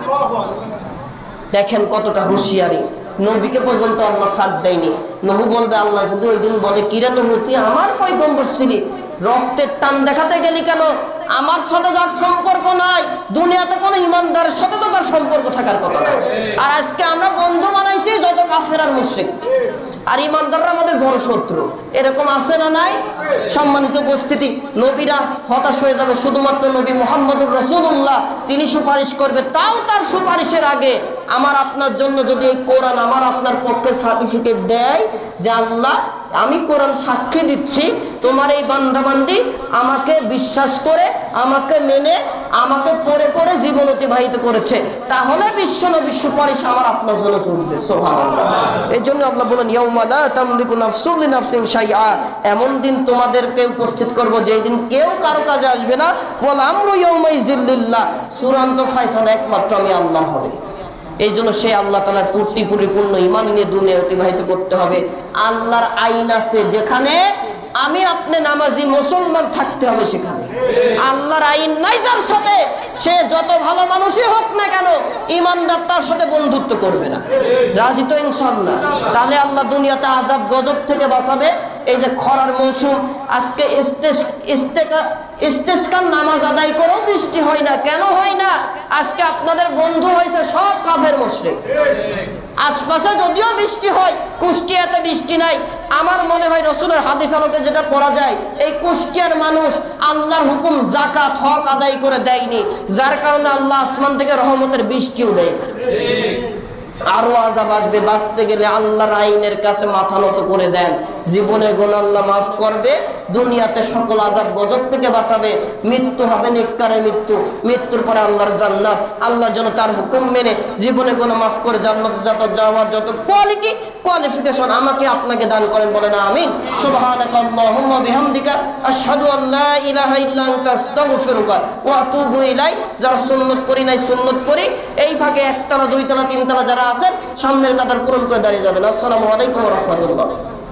দেখেন কতটা হুঁশিয়ারি। নবীকে পর্যন্ত আল্লাহ ছাড় দেয়নি। নূহ বলবে, আল্লাহ যদি ওই দিন বলে, কিরে নূহ, তুই আমার পয়গম্বর ছিলি, রক্তের টান দেখাতে গেলি কেন? আমার সাথে যার সম্পর্ক নাই, দুনিয়াতে কোনো ইমানদারের সাথে তো তার সম্পর্ক থাকার কথা না। আর আজকে আমরা বন্ধু বানাইছি যত কাফের আর মুশরিক, আর ইমানদাররা আমাদের বড় শত্রু। এরকম আছে না নাই? সম্মানিত উপস্থিতি, নবীরা হতাশ হয়ে যাবে, শুধুমাত্র নবী মুহাম্মদুর রাসূলুল্লাহ তিনি সুপারিশ করবে, তাও তার সুপারিশের আগে আমার আপনার জন্য যদি এই কোরআন আমার আপনার পক্ষে সার্টিফিকেট দেয় যে আল্লাহ, আমি কোরআন সাক্ষী দিচ্ছি তোমার এই বান্দাবান্দি আমাকে বিশ্বাস করে, আমাকে মেনে, আমাকে পড়ে পড়ে জীবন অতিবাহিত করেছে, তাহলে বিশ্ব নবীর সুপারিশ আমার আপনার জন্য চলবে। সুবহানাল্লাহ। এই জন্য আল্লাহ বলেন, ইয়াউমা লা তামলিকু নাফসুন লিনাফসিন শাইআ, এমন দিন তোমাদেরকে উপস্থিত করব যেই দিন কেউ কারো কাজে আসবে না। ওয়াল আমরু ইয়াউমাইযিল লিল্লাহ, চূড়ান্ত ফয়সালা একমাত্র আমি আল্লাহর হবে। এই জন্য সে আল্লাহ তাআলার পরিপূর্ণ ঈমান নিয়ে দুনিয়া অতিবাহিত করতে হবে। আল্লাহর আইন আছে যেখানে আমি আপনি নামাজি মুসলমান থাকতে হবে, সেখানে আল্লাহর আইন নাই যার সাথে, সে যত ভালো মানুষই হোক না কেন, ঈমানদার তার সাথে বন্ধুত্ব করবে না। রাজি তো ইনশাআল্লাহ? তাহলে আল্লাহ দুনিয়াতে আযাব গজব থেকে বাঁচাবে। এই যে খরার মৌসুম, আজকে ইস্তেসকার নামাজ আদায় করেও বৃষ্টি হয় না। কেন হয় না? আজকে আপনাদের বন্ধু হয়েছে সব কাফের মুশরিক। আশপাশে যদিও বৃষ্টি হয়, কুষ্টিয়াতে বৃষ্টি নাই। আমার মনে হয় রাসূলের হাদিস আলোকে যেটা পড়া যায়, এই কুষ্টিয়ার মানুষ আল্লাহর হুকুম যাকাত হক আদায় করে দেয়নি, যার কারণে আল্লাহ আসমান থেকে রহমতের বৃষ্টিও দেয় না। আরো আযাব আসবে। বাঁচতে গেলে আল্লাহর আইনের কাছে মাথা নত করে দেন, জীবনের গুনাহ আল্লাহ মাফ করবে, দুনিয়াতে সকল আযাব গজব থেকে বাঁচাবে। মৃত্যু হবে নেককারের মৃত্যু, মৃত্যুর পরে আল্লাহর জান্নাত। আল্লাহ যেন তার হুকুম মেনে জীবনে গুনাহ মাফ করে জান্নাতে যাওয়ার যত কোয়ালিফিকেশন আমাকে আপনাকে দান করেন, বলেন আমিন। সুবহানাকাল্লাহুম্মা বিহামদিকা আশহাদু আল্লা ইলাহা ইল্লা আনতা আস্তাগফিরুকা ওয়া আতুবু ইলাইক। যারা সুন্নাত পড়ি নাই সুন্নাত পড়ি, এই ভাগে একতলা দুইতলা তিনতলা যারা আছেন সামনের কাতার পূরণ করে দাঁড়িয়ে যাবেন। আসসালামু আলাইকুম ওয়া রাহমাতুল্লাহ।